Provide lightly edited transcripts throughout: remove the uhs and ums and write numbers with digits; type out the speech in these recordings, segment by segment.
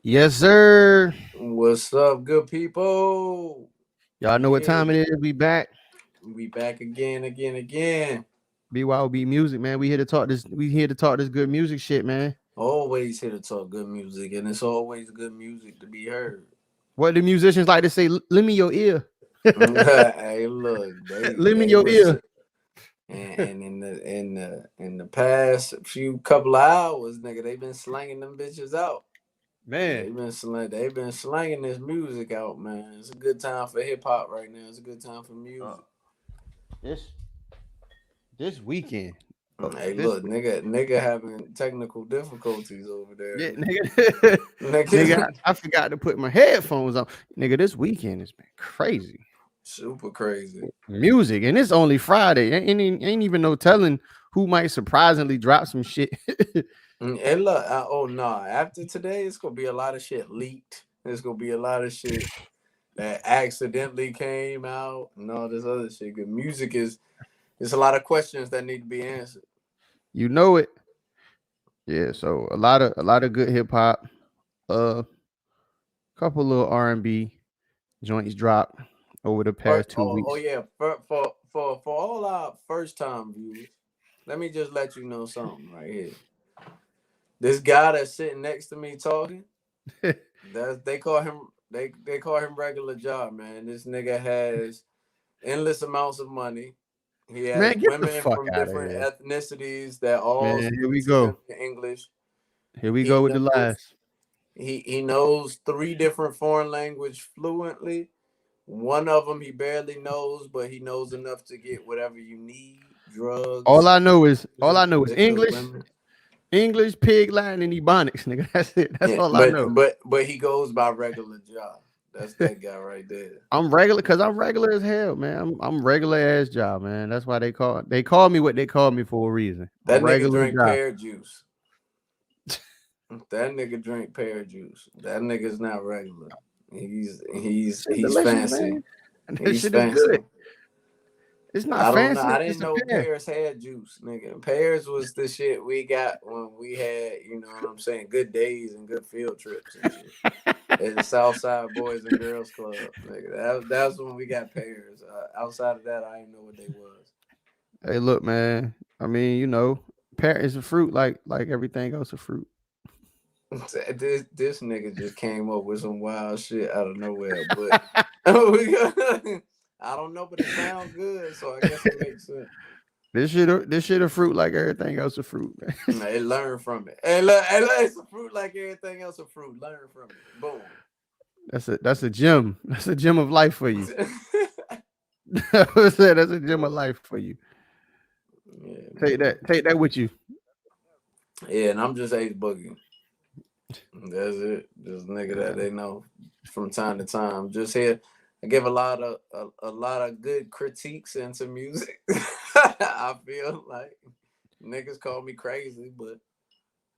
Yes, sir. What's up, good people? Y'all know what Yeah, time it is. We back. we back again. B.Y.O.B music, man. We here to talk this. We here to talk this good music shit, man. Always here to talk good music, and it's always good music to be heard. What the musicians like to say? Lend me your ear. Hey, look, they Lend me they your was, ear, and in the past few couple of hours, nigga, they been slanging them bitches out. man. They've been slanging this music out, man. It's a good time for hip hop right now. It's a good time for Uh, music. this this weekend. Hey, This look, nigga having technical difficulties over there, yeah, nigga. nigga. Nigga, Nigga, I forgot to put my headphones on. Nigga, this weekend has been crazy. super crazy. Music, and it's only Friday. Ain't even no telling who might surprisingly drop some shit. And look, oh no, after today, it's gonna be a lot of shit leaked. There's gonna be a lot of shit that accidentally came out and all this other shit. Good music is, there's a lot of questions that need to be answered. You know it. Yeah, so a lot of good hip hop. Uh, couple little R&B joints dropped over the For, past two oh weeks. yeah, for all our first time viewers, let me just let you know something right here. This guy that's sitting next to me talking. That's they call him regular job, man. This nigga has endless amounts of money. He has Man, get the women fuck from out of different here, ethnicities that all man. Here speak we to him go. in English. Here we go He with the knows lies. he knows three different foreign language fluently. One of them he barely knows, but he knows enough to get whatever you need: All drugs, I know is all music, I know is liquor, English, women. English, pig, Latin, and Ebonics, nigga. That's it. That's Yeah, all I but know. he goes by regular job. That's that guy right there. I'm regular because I'm regular as hell, man. I'm regular ass job, man. That's why they call me what they call me for a reason. I'm That nigga regular drink job. pear juice. That nigga drink pear juice. That nigga's not regular. Shit He's delicious, fancy. man. And that He's shit is fancy. good. It's not I don't know. fancy. I It's didn't just a know pear. pears had juice, nigga. Pears was the shit we got when we had, you know what I'm saying, good days and good field trips and shit. At the Southside Boys and Girls Club, nigga. That's when we got pears. Outside of that, I didn't know what they was. Hey, look, man. I mean, pear is a fruit like everything else a fruit. This nigga just came up with some wild shit out of nowhere, but I don't know, but it sounds good, so I guess it makes sense. This shit a fruit like everything else a fruit, man. Hey, learn from it. Hey, look, it's a fruit like everything else. A fruit. Learn from it. Boom. That's a gem. That's a gem of life for you. I said that's a gem of life for you. Yeah, Take man. that. Take that with you. Yeah, and I'm just Ace Boogie. That's it. Just nigga that Yeah. they know from time to time. Just here, I give a lot of good critiques into music. I feel like niggas call me crazy, but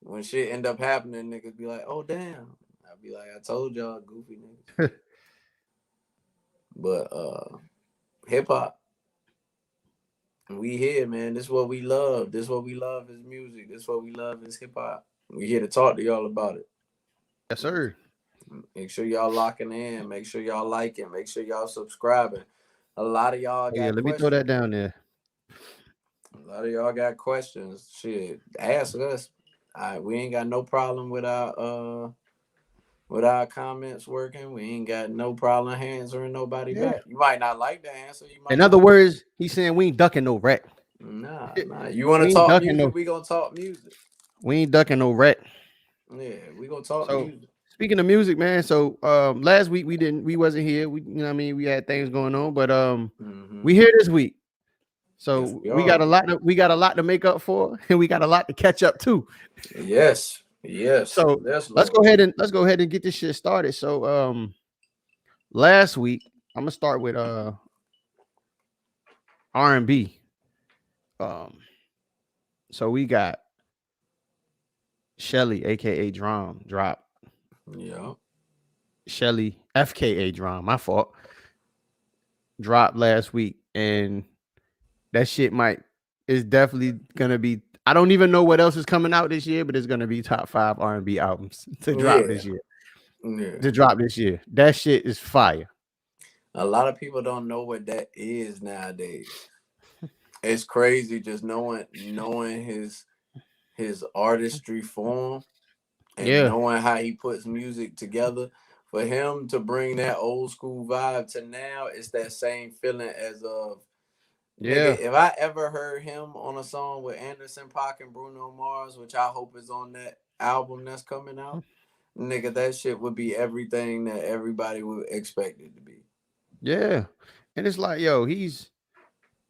when shit end up happening, niggas be like, "Oh damn." I be like, "I told y'all, goofy niggas." But hip hop, we here, man. This is what we love. This is what we love is music. This is what we love is hip hop. We here to talk to y'all about it. Yes, sir. Make sure y'all locking in. Make sure y'all liking. Make sure y'all subscribing. A lot of y'all Oh yeah, got let me throw that questions. down there. A lot of y'all got questions. Shit, ask us. We ain't got no problem with our comments working. We ain't got no problem answering nobody Yeah. back. You might not like the answer. You In might other not. words, he's saying we ain't ducking no wreck. Nah. You want to We ain't talk ducking music? no. We gonna talk music. We ain't ducking no wreck. Yeah, we gonna talk So music. speaking of music, man. So last week we wasn't here. We what I mean we had things going on, but Hmm. we here this week. Yes, So we are. we got a lot to make up for, and we got a lot to catch up to. Yes, So yes, let's Lord. go ahead and get this shit started. So last week I'm gonna start with R&B. Um so we got Shelly, aka Drum, drop. Yeah. Shelly, FKA Drum, my fault, dropped last week, and that shit might is definitely gonna be. I don't even know what else is coming out this year, but it's gonna be top 5 R&B albums to drop Yeah. this year. Yeah. to drop this year. That shit is fire. A lot of people don't know what that is nowadays. It's crazy just knowing his artistry form and Yeah, knowing how he puts music together. For him to bring that old school vibe to now, it's that same feeling as of nigga. yeah, If I ever heard him on a song with Anderson .Paak and Bruno Mars, which I hope is on that album that's coming out, nigga, that shit would be everything that everybody would expect it to be. yeah. And it's like, yo,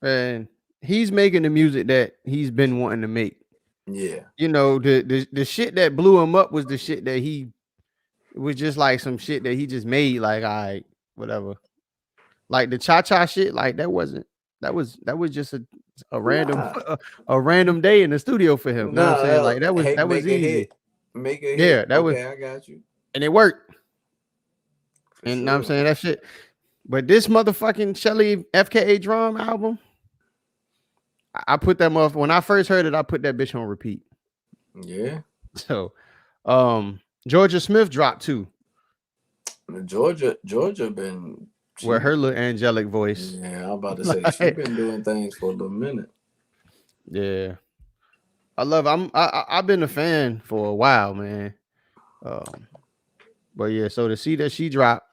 and he's making the music that he's been wanting to make. Yeah. You know, the shit that blew him up was the shit that he it was just like some shit that he just made, like, all right, whatever. Like the cha-cha shit, like that was just a random Nah, a random day in the studio for him. You know what I'm nah. saying? Like that was Hey, that was make a easy. hit, make a Yeah, hit. that was Okay, I got you and it worked. for And you know what I'm sure. saying? That shit. But this motherfucking Shelly FKA drum album, I put that motherfucker when I first heard it, I put that bitch on repeat. Yeah, So Georgia Smith dropped too, Georgia been with she. her little angelic voice. Yeah, I'm about to say she Like, been doing things for a little minute. yeah. I love it. I've been a fan for a while, man. Um, but yeah, so to see that she dropped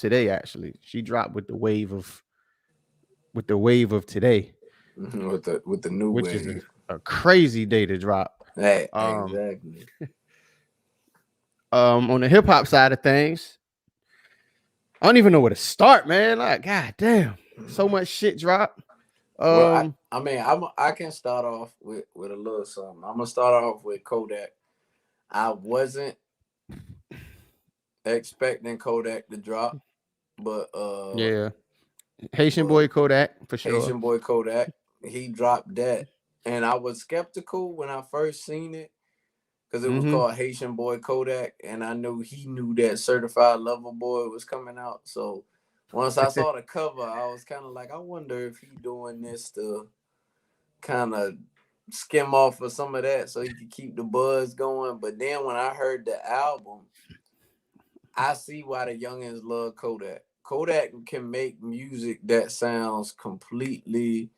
today actually. She dropped with the wave of today, With the new which is wave. a crazy day to drop. Hey, Um, exactly. on the hip hop side of things, I don't even know where to start, man. Like, god damn, so much shit dropped. Well, Um, I mean I can start off with a little something. I'm gonna start off with Kodak. I wasn't expecting Kodak to drop, but yeah, Haitian but boy Kodak for sure. Haitian boy Kodak, he dropped that, and I was skeptical when I first seen it because it was Mm-hmm. called Haitian boy Kodak, and I knew he knew that Certified Lover Boy was coming out. So once I saw the cover, I was kind of like, I wonder if he doing this to kind of skim off of some of that so he could keep the buzz going. But then when I heard the album, I see why the youngins love Kodak. Kodak can make music that sounds completely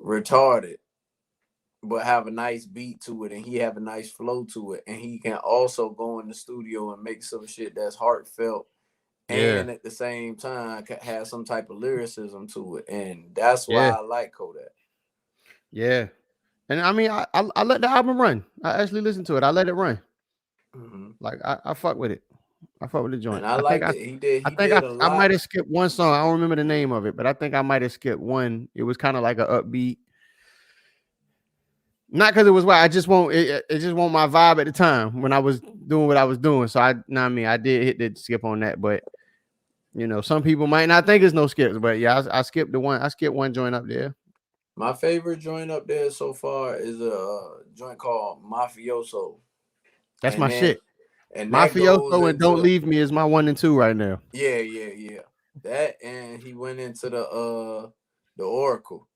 retarded, but have a nice beat to it, and he have a nice flow to it, and he can also go in the studio and make some shit that's heartfelt, Yeah, and at the same time have some type of lyricism to it, and that's yeah, why I like Kodak. yeah. And I mean, I let the album run. I actually listened to it. I let it run. Hmm. Like I fuck with it. I fuck with the joint. And I I think liked I it. I He think did a I lot. might have skipped one song. I don't remember the name of it, but I think I might have skipped one. It was kind of like a upbeat. Not because it was why I just won't it just won't my vibe at the time when I was doing what I was doing. So I know what I mean I did hit the skip on that, but some people might not think it's no skips, but yeah, I skipped the one. I skipped one joint up there. My favorite joint up there so far is a joint called Mafioso, That's and my then shit. and that goes Mafioso and Don't into Leave Me is my 1 and 2 right now. yeah. That, and he went into the Oracle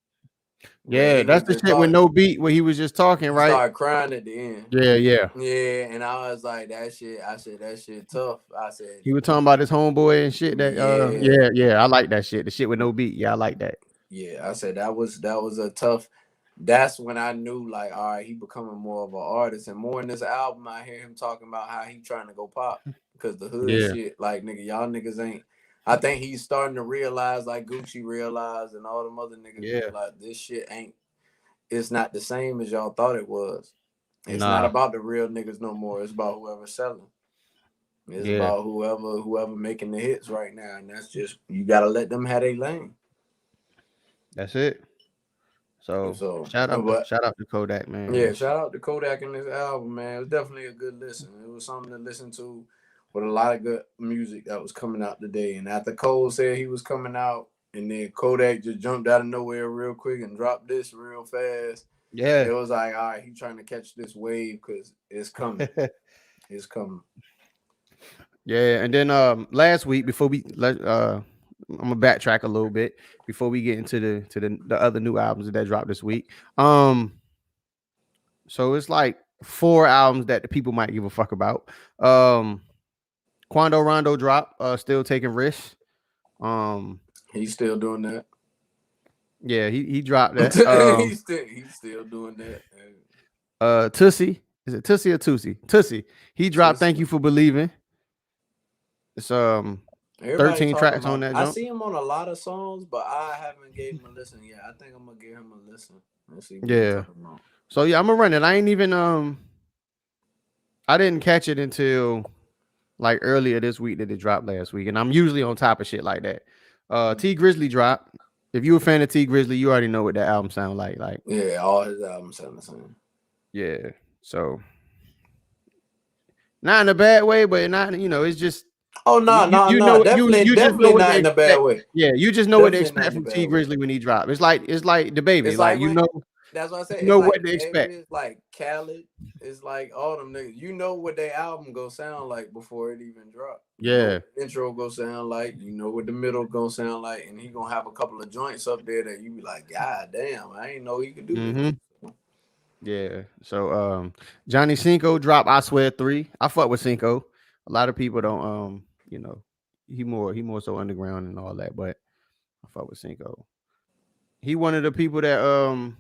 where Yeah, he that's was the just shit with talking. no beat where he was just talking, He right? started crying at the end. Yeah, yeah. Yeah, and I was like, that shit. I said that shit tough. I said, He was talking about his homeboy and shit that yeah, yeah, yeah, I like that shit. The shit with no beat. Yeah, I like that. yeah. I said that was a tough. That's when I knew, like, all right, he becoming more of an artist, and more in this album, I hear him talking about how he trying to go pop because the hood Yeah, shit, like, nigga, y'all niggas ain't. I think he's starting to realize, like Gucci realized, and all them other niggas yeah. realize, this shit ain't. It's not the same as y'all thought it was. It's not Nah. about the real niggas no more. It's about whoever's selling. It's Yeah, about whoever making the hits right now, and that's just, you gotta let them have their lane. that's it. So So, shout out to but shout out to Kodak, man. yeah, That shit. shout out to Kodak in this album, man. It was definitely a good listen. It was something to listen to with a lot of good music that was coming out today. And after Cole said he was coming out, and then Kodak just jumped out of nowhere real quick and dropped this real fast, it Yeah. was like, all right, he trying to catch this wave because it's coming. It's coming. Yeah, and then last week before we let I'm gonna backtrack a little bit before we get into the other new albums that dropped this week. So it's like 4 albums that the people might give a fuck about. Um Quando Rondo drop, still taking risks. Um, He's still doing that. yeah, he dropped that. He's still doing that. Tussie, is it Tussie or Tusi? Tussie. He dropped Just Thank You for Believing. It's everybody 13 talking tracks on about. that I jump. see him on a lot of songs, but I haven't gave him a listen yet. I think I'm gonna give him a listen and see what he Yeah. talking about. So yeah, I'm gonna run it. I ain't even I didn't catch it until like earlier this week that it dropped last week, and I'm usually on top of shit like that. T Grizzly dropped. If you a fan of T Grizzly, you already know what that album sound like. Like, Yeah, all his albums sound the same. yeah. So not in a bad way, but not, it's just Oh you no, you, no, you no, know you definitely, you just know definitely what not they in a bad expect. way. Yeah, you just know what they Definitely not expect in a from T bad way. Grizzly when he drop. It's like the baby. It's Like like you when know that's what I said. you It's know what like they expect. Baby, it's like Khaled, it's like all them niggas. You know what their album gonna sound like before it even drop. You know Yeah. what the intro gonna sound like. You know what the middle gonna sound like, and he gonna have a couple of joints up there that you be like, God damn, I ain't know he could do this. Mm-hmm. Yeah. So Johnny Cinco dropped I Swear 3. I fuck with Cinco. A lot of people don't he more so underground and all that, but I fuck with Cinco. He one of the people that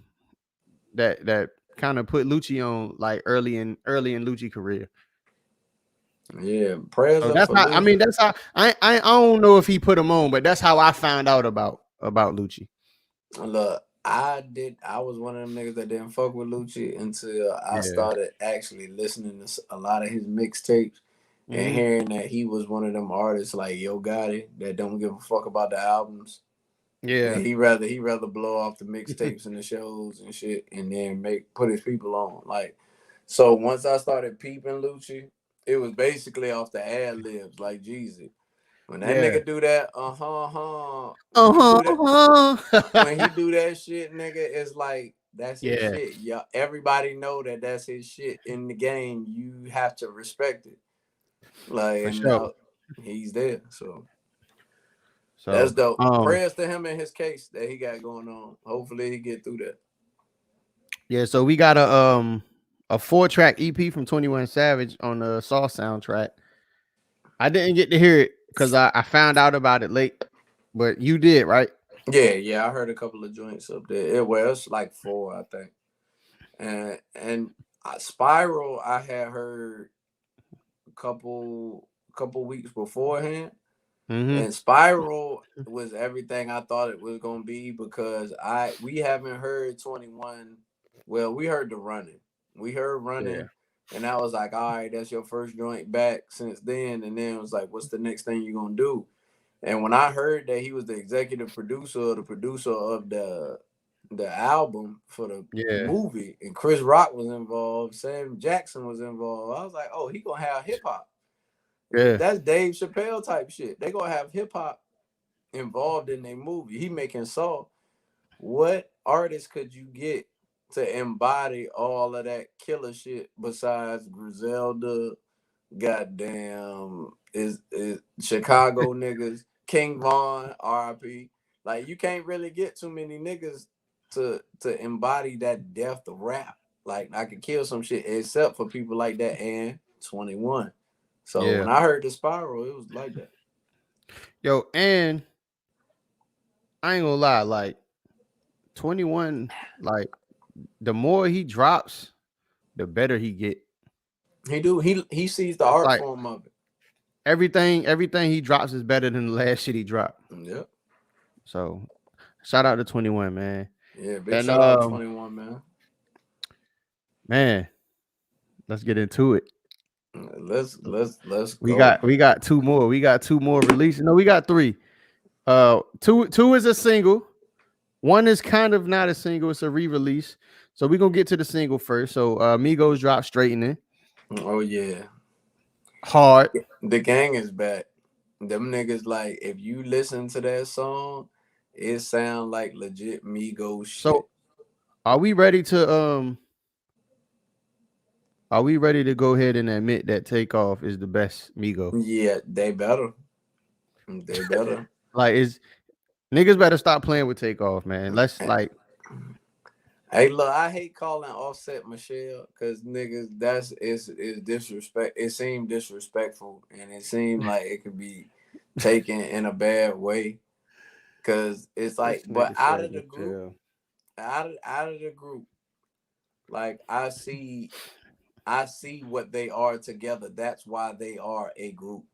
kind of put Lucci on like early in Lucci career. Yeah, prayers So up that's for how I mean Lucci. that's how I don't know if he put him on, but that's how I found out about Lucci. Look, I was one of them niggas that didn't fuck with Lucci until I Yeah. started actually listening to a lot of his mixtapes and Hmm. hearing that he was one of them artists like Yo Gotti that don't give a fuck about the albums. Yeah. And he rather blow off the mixtapes and the shows and shit and then put his people on. Like, so once I started peeping Lucci, it was basically off the ad libs like Jeezy. When that Yeah. nigga do that, when he Uh-huh. do that, when Uh-huh. he do that shit, nigga, it's like that's his Yeah, shit. Yeah, everybody know that that's his shit in the game. You have to respect it. Like, for and sure. now he's there, so that's So, dope. Prayers to him and his case that he got going on. Hopefully he get through that. yeah, so we got a 4-track EP from 21 Savage on the Saw soundtrack. I didn't get to hear it because I found out about it late, but you did, right? Yeah, I heard a couple of joints up there. It's like four, I think. And Spiral, I had heard a couple weeks beforehand. Mm-hmm. And Spiral was everything I thought it was gonna be because we haven't heard 21. Well, we heard the running. We heard Yeah. running, and I was like, all right, that's your first joint back since then. And then it was like, what's the next thing you're gonna do? And when I heard that he was the executive producer or the producer of the album for the Yeah. movie, and Chris Rock was involved, Sam Jackson was involved, I was like, oh, he gonna have hip hop. Yeah. That's Dave Chappelle type shit. They gonna have hip hop involved in their movie. He making Saw. What artist could you get to embody all of that killer shit besides Griselda? Goddamn, is Chicago niggas, King Von, R.I.P. Like you can't really get too many niggas to embody that depth of rap. Like I could kill some shit except for people like that and 21. So Yeah. when I heard the Spiral, it was like that. Yo, and I ain't gonna lie, like 21, like the more he drops, the better he get. He sees the It's art like form of it. everything he drops is better than the last shit he dropped. Yep. So shout out to 21, man. Yeah, big And shout out 21, man. man, let's get into it. Let's We go. got we got two more. We got two more releases. No, we got three. Two is a single. One is kind of not a single, it's a re-release. So we're gonna get to the single first. So Migos dropped Straightening. Oh yeah. Hard. The gang is back. Them niggas like if you listen to that song, it sound like legit Migos So shit. are we ready to go ahead and admit that Takeoff is the best Migo? Yeah, they better. They better. Like is niggas better stop playing with Takeoff, man. Let's And, like Hey, look, I hate calling Offset Michelle because niggas, is disrespect. It seemed disrespectful, and it seemed like it could be taken in a bad way. Cause it's This like, but nigga said Michelle. out of the group, like I see what they are together. That's why they are a group.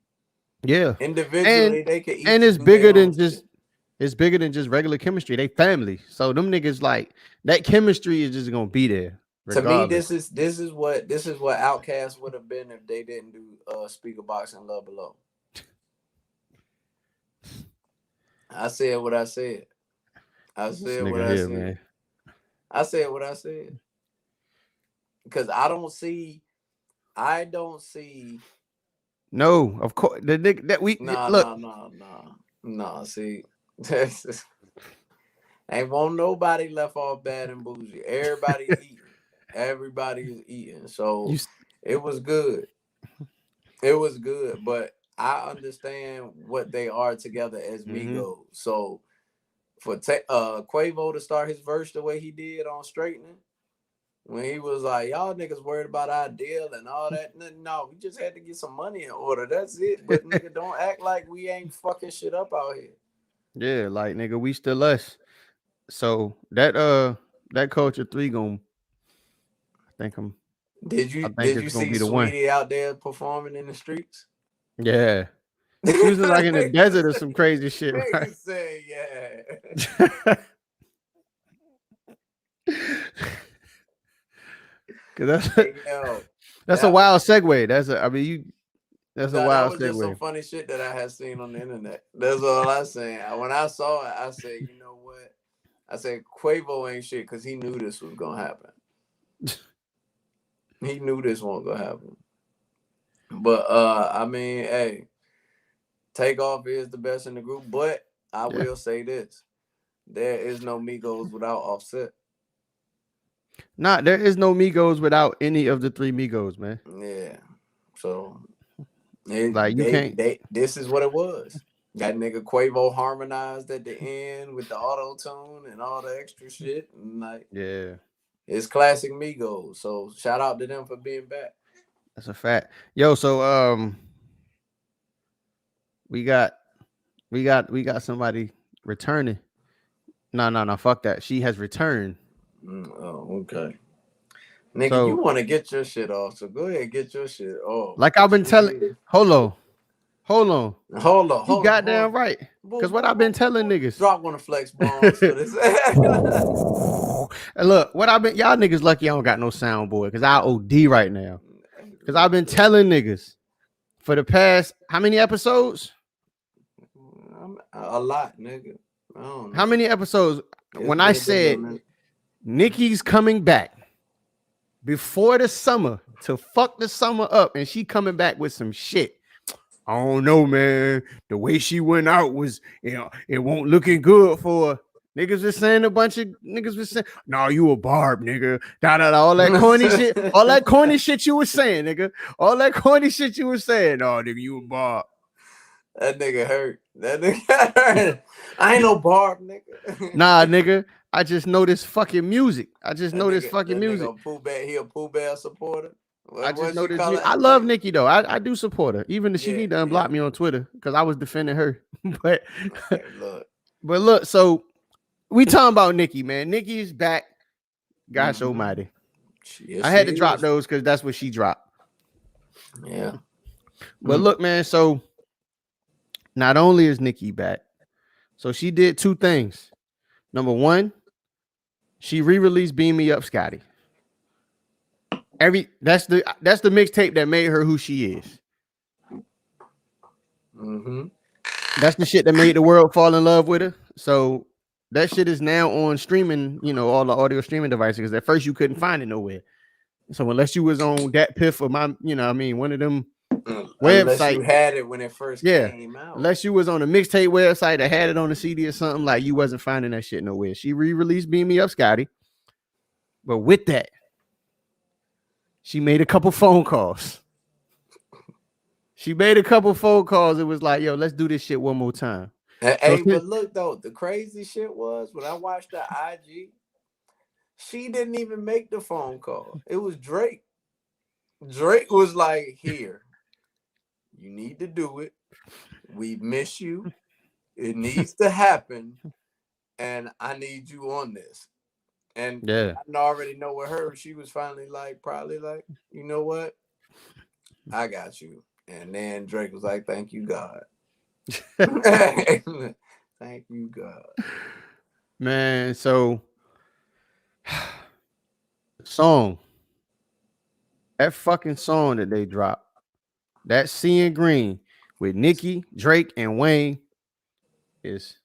Yeah, and Individually, they could and each it's do their bigger own than shit. just regular chemistry. They family, so them niggas like that chemistry is just gonna be there To me, regardless. this is what Outkast would have been if they didn't do Speaker Box and Love Below. I said what I said. I This said what nigga I here, said. man. I said what I said. Because I don't see. No, of course the nigga that we Nah, look. nah, nah, nah, nah. See, ain't won't nobody left off bad and bougie. Everybody's eating. Everybody is eating. You, So it was good. It was good, but I understand what they are together as mm-hmm. Migos. So for Quavo to start his verse the way he did on Straightening, when he was like, "Y'all niggas worried about our deal and all that." No, we just had to get some money in order. That's it. But nigga, don't act like we ain't fucking shit up out here. Yeah, like nigga, we still us. So that culture three gonna I think I'm I think Did you it's gonna see be the one. Sweetie out there performing in the streets? Yeah. She was like in the desert or some crazy shit, right? Nigga say yeah. Cause Hey yo, that's a that was wild segue. That's a that wild was just some segue. funny shit that I had seen on the internet. That's all I said. When I saw it, I said, you know what? I said Quavo ain't shit because he knew this was gonna happen. He knew this wasn't gonna happen. But I mean, hey, Takeoff is the best in the group. But I Yeah. will say this: there is no Migos without Offset. Nah, there is no Migos without any of the three Migos, man. Yeah. So Like you can't. this is what it was. That nigga Quavo harmonized at the end with the auto tune and all the extra shit. And like Yeah, it's classic Migos. So shout out to them for being back. that's a fact. Yo, so we got we got somebody returning. No, fuck that. She has returned. Oh, okay. Nigga, you So want to get your shit off. So go ahead and get your shit off. like I've Cause been telling, she hold on. hold on, You hold on, hold goddamn on. right. Cause Boom, what boom, I've been boom, boom, telling boom. niggas. Drop one of flex bombs for this. And look, what I've been y'all niggas lucky I don't got no soundboard because I OD right now. Cause I've been telling niggas for the past how many episodes? A lot, nigga. I don't How know. many episodes? It's When I been a good little said minute. Nicki's coming back before the summer to fuck the summer up, and she coming back with some shit. I don't know, man. The way she went out was, it won't looking good for her. Niggas was saying a bunch of niggas was saying, "No, you a barb, nigga." Da da da. All that corny shit you was saying, nigga. All that corny shit you was saying. No, nigga, you a barb. That nigga hurt. That nigga hurt. I ain't no barb, nigga. Nah, nigga. I just know this fucking music. I just know this fucking That music. nigga Pooh Bear, he a Pooh Bear supporter. I just What know she this call music. I it? love Nicki though. I do support her. Even if she Yeah, need to yeah. unblock me on Twitter because I was defending her. but Hey, look. but look, so we talking about Nicki, man. Nicki is back. Gosh almighty. Yes, I she had to drop is. those because that's what she dropped. Yeah. But look, man, so not only is Nicki back, so she did two things. Number one, she re-released Beam Me Up Scotty. That's the mixtape that made her who she is. That's the shit that made the world fall in love with her. So that shit is now on streaming, all the audio streaming devices. Because at first you couldn't find it nowhere. So unless you was on that Piff or one of them Unless you websites, had it when it first yeah. came out. Unless you was on a mixtape website that had it on the CD or something, like you wasn't finding that shit nowhere. She re-released Beam Me Up Scotty. But with that, she made a couple phone calls. It was like, yo, let's do this shit one more time. Hey, but look though, the crazy shit was when I watched the IG, She didn't even make the phone call. It was Drake. Drake was like, "Here, you need to do it. We miss you. It needs to happen, and I need you on this." And Yeah. I already know with her, she was finally like, probably like, you know what? I got you. And then Drake was like, "Thank you, God." Thank you, God. Man, so song, that fucking song that they dropped, that Seeing Green with Nicki, Drake, and Wayne is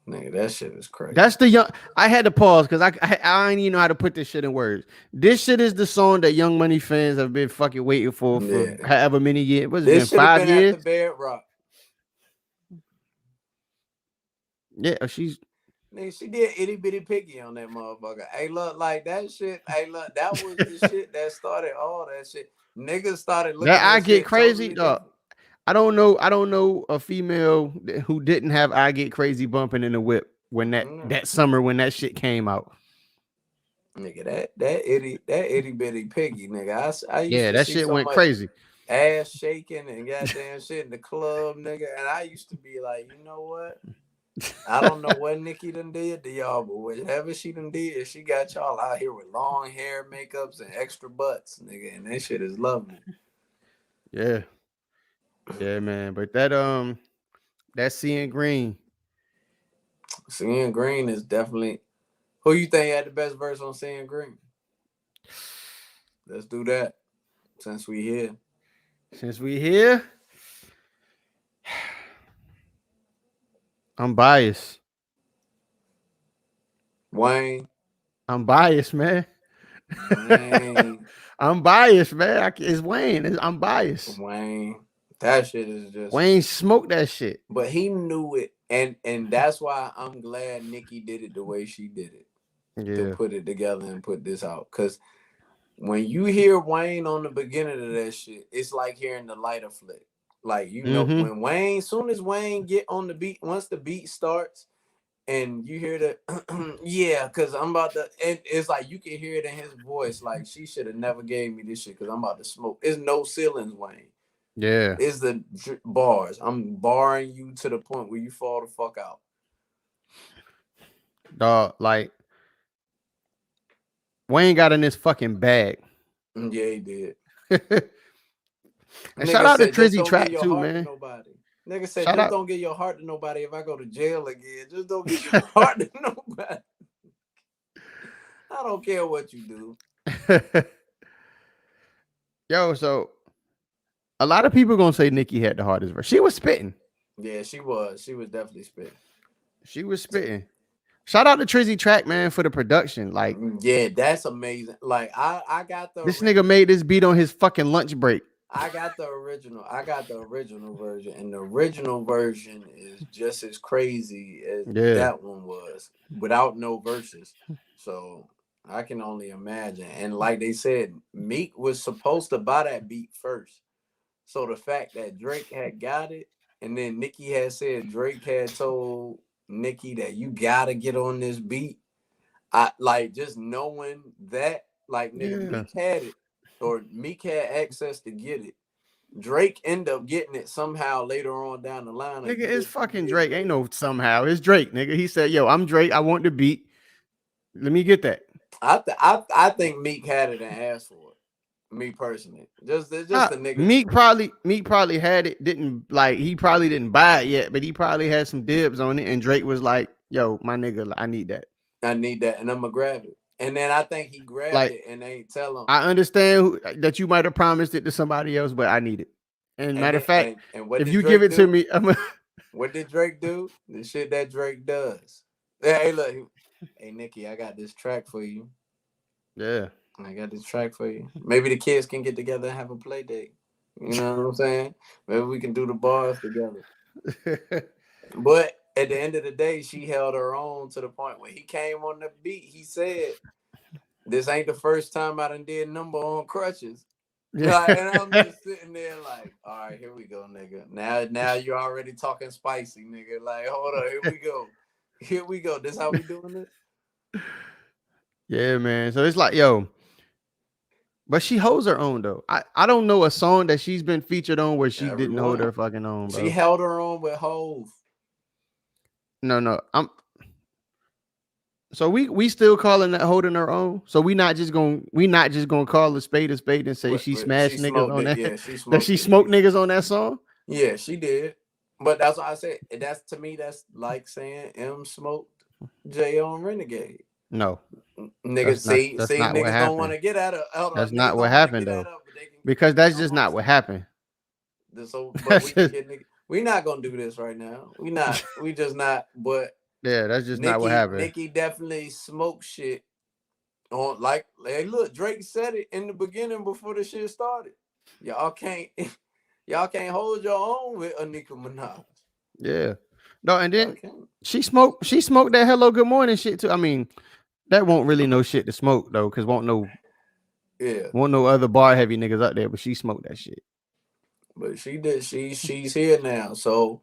Nigga, that shit is crazy. that's the young. I had to pause because I didn't even know how to put this shit in words. This shit is the song that Young Money fans have been fucking waiting for Yeah. however many years. What's it been, This should have 5 been at years? the Bedrock. Yeah, she's Nigga, she did itty bitty piggy on that motherfucker. Hey, look, like that shit. Hey, look, that was the shit that started all that shit. Niggas started that looking I at get shit crazy, totally dog. different. I don't know a female who didn't have I Get Crazy bumping in the whip when that summer when that shit came out. Nigga, that itty bitty piggy, nigga. I used Yeah, to that see shit so went much crazy. ass shaking and goddamn shit in the club, nigga. And I used to be like, you know what? I don't know what Nicki done did to y'all, but whatever she done did, she got y'all out here with long hair, makeups, and extra butts, nigga. And that shit is lovely. Yeah, yeah, man. But that Seeing Green. Seeing Green is definitely who you think had the best verse on Seeing Green. Let's do that since we here. Since we here, I'm biased. Wayne, I'm biased, man. Wayne, I'm biased, man. It's Wayne. I'm biased. Wayne. That shit is just. Wayne smoked that shit. But he knew it, and that's why I'm glad Nicki did it the way she did it to Yeah. put it together and put this out. Cause when you hear Wayne on the beginning of that shit, it's like hearing the lighter flick. Like you know, Mm-hmm. when Wayne, soon as Wayne get on the beat, once the beat starts, and you hear the yeah, cause I'm about to, and it's like you can hear it in his voice. Like she should have never gave me this shit, cause I'm about to smoke. It's no ceilings, Wayne. Yeah. Is the bars. I'm barring you to the point where you fall the fuck out. Dog, like Wayne got in this fucking bag. Yeah, he did. And shout Nigga out to said, just Trizzy don't give Track your too, heart to man. nobody. Nigga said, Shout just out. don't give your heart to nobody if I go to jail again. Just don't give your heart to nobody. I don't care what you do. Yo, so a lot of people gonna say Nicki had the hardest verse. She was spitting. Yeah, she was. She was definitely spitting. She was spitting. Shout out to Trizzy Track, man, for the production. Like Yeah, that's amazing. Like I got the this nigga made this beat on his fucking lunch break. I got the original. I got the original version, and the original version is just as crazy as Yeah. that one was without no verses. So I can only imagine. And like they said, Meek was supposed to buy that beat first. So the fact that Drake had got it, and then Nicki had said Drake had told Nicki that you gotta get on this beat. I like just knowing that, like nigga, Yeah. Meek had it, or Meek had access to get it. Drake ended up getting it somehow later on down the line. Like Nigga, you it's just fucking didn't Drake. get Ain't it. no somehow. It's Drake, nigga. He said, yo, I'm Drake. I want the beat. Let me get that. I think Meek had it and asked for it. Me personally, just the nigga. Meek probably had it, didn't like he probably didn't buy it yet, but he probably had some dibs on it. And Drake was like, yo, my nigga, I need that. I need that, and I'm gonna grab it. And then I think he grabbed Like, it and ain't tell him. I understand that you might have promised it to somebody else, but I need it. And And matter then, of fact, and what if did you give Drake it to do? me, What did Drake do? The shit that Drake does. Hey, look. Hey, Nicki, I got this track for you. yeah. I got this track for you. Maybe the kids can get together and have a play date. You know what I'm saying? Maybe we can do the bars together. But at the end of the day, she held her own to the point when he came on the beat. He said, "This ain't the first time I done did number on crutches." Like, and I'm just sitting there like, all right, here we go, nigga. Now you're already talking spicy, nigga. Like, hold on, here we go. Here we go. This how we doing it? Yeah, man. So it's like, yo, but she holds her own though. I don't know a song that she's been featured on where she didn't hold Everyone. her fucking own, She bro. held her own with Hove. No, no. So we still calling that holding her own. So we not just gonna call a spade and say she She smashed niggas smoked on it. that Yeah, she that smoked she it. smoked niggas on that song. Yeah, she did. But that's what I said. That's to me. That's like saying M smoked J on Renegade. No, Niggas that's see not what niggas don't want happened. to get at her. Hold That's on, not niggas what don't want to happened get at though. her, but they can Because get that's some just on not what top. happened. So, but That's we can just get niggas. We not gonna do this right now. We not. We just not. But yeah, that's just not what happened. Nicki definitely smoked shit on like. Hey, look, Drake said it in the beginning before the shit started. Y'all can't. Y'all can't hold your own with a Nicki Minaj. Yeah. No, and Y'all then can't. she smoked that hello good morning shit too. I mean, that won't really no shit to smoke though, because Yeah. won't no other bar heavy niggas up there, but she smoked that shit. But she did. She's here now. So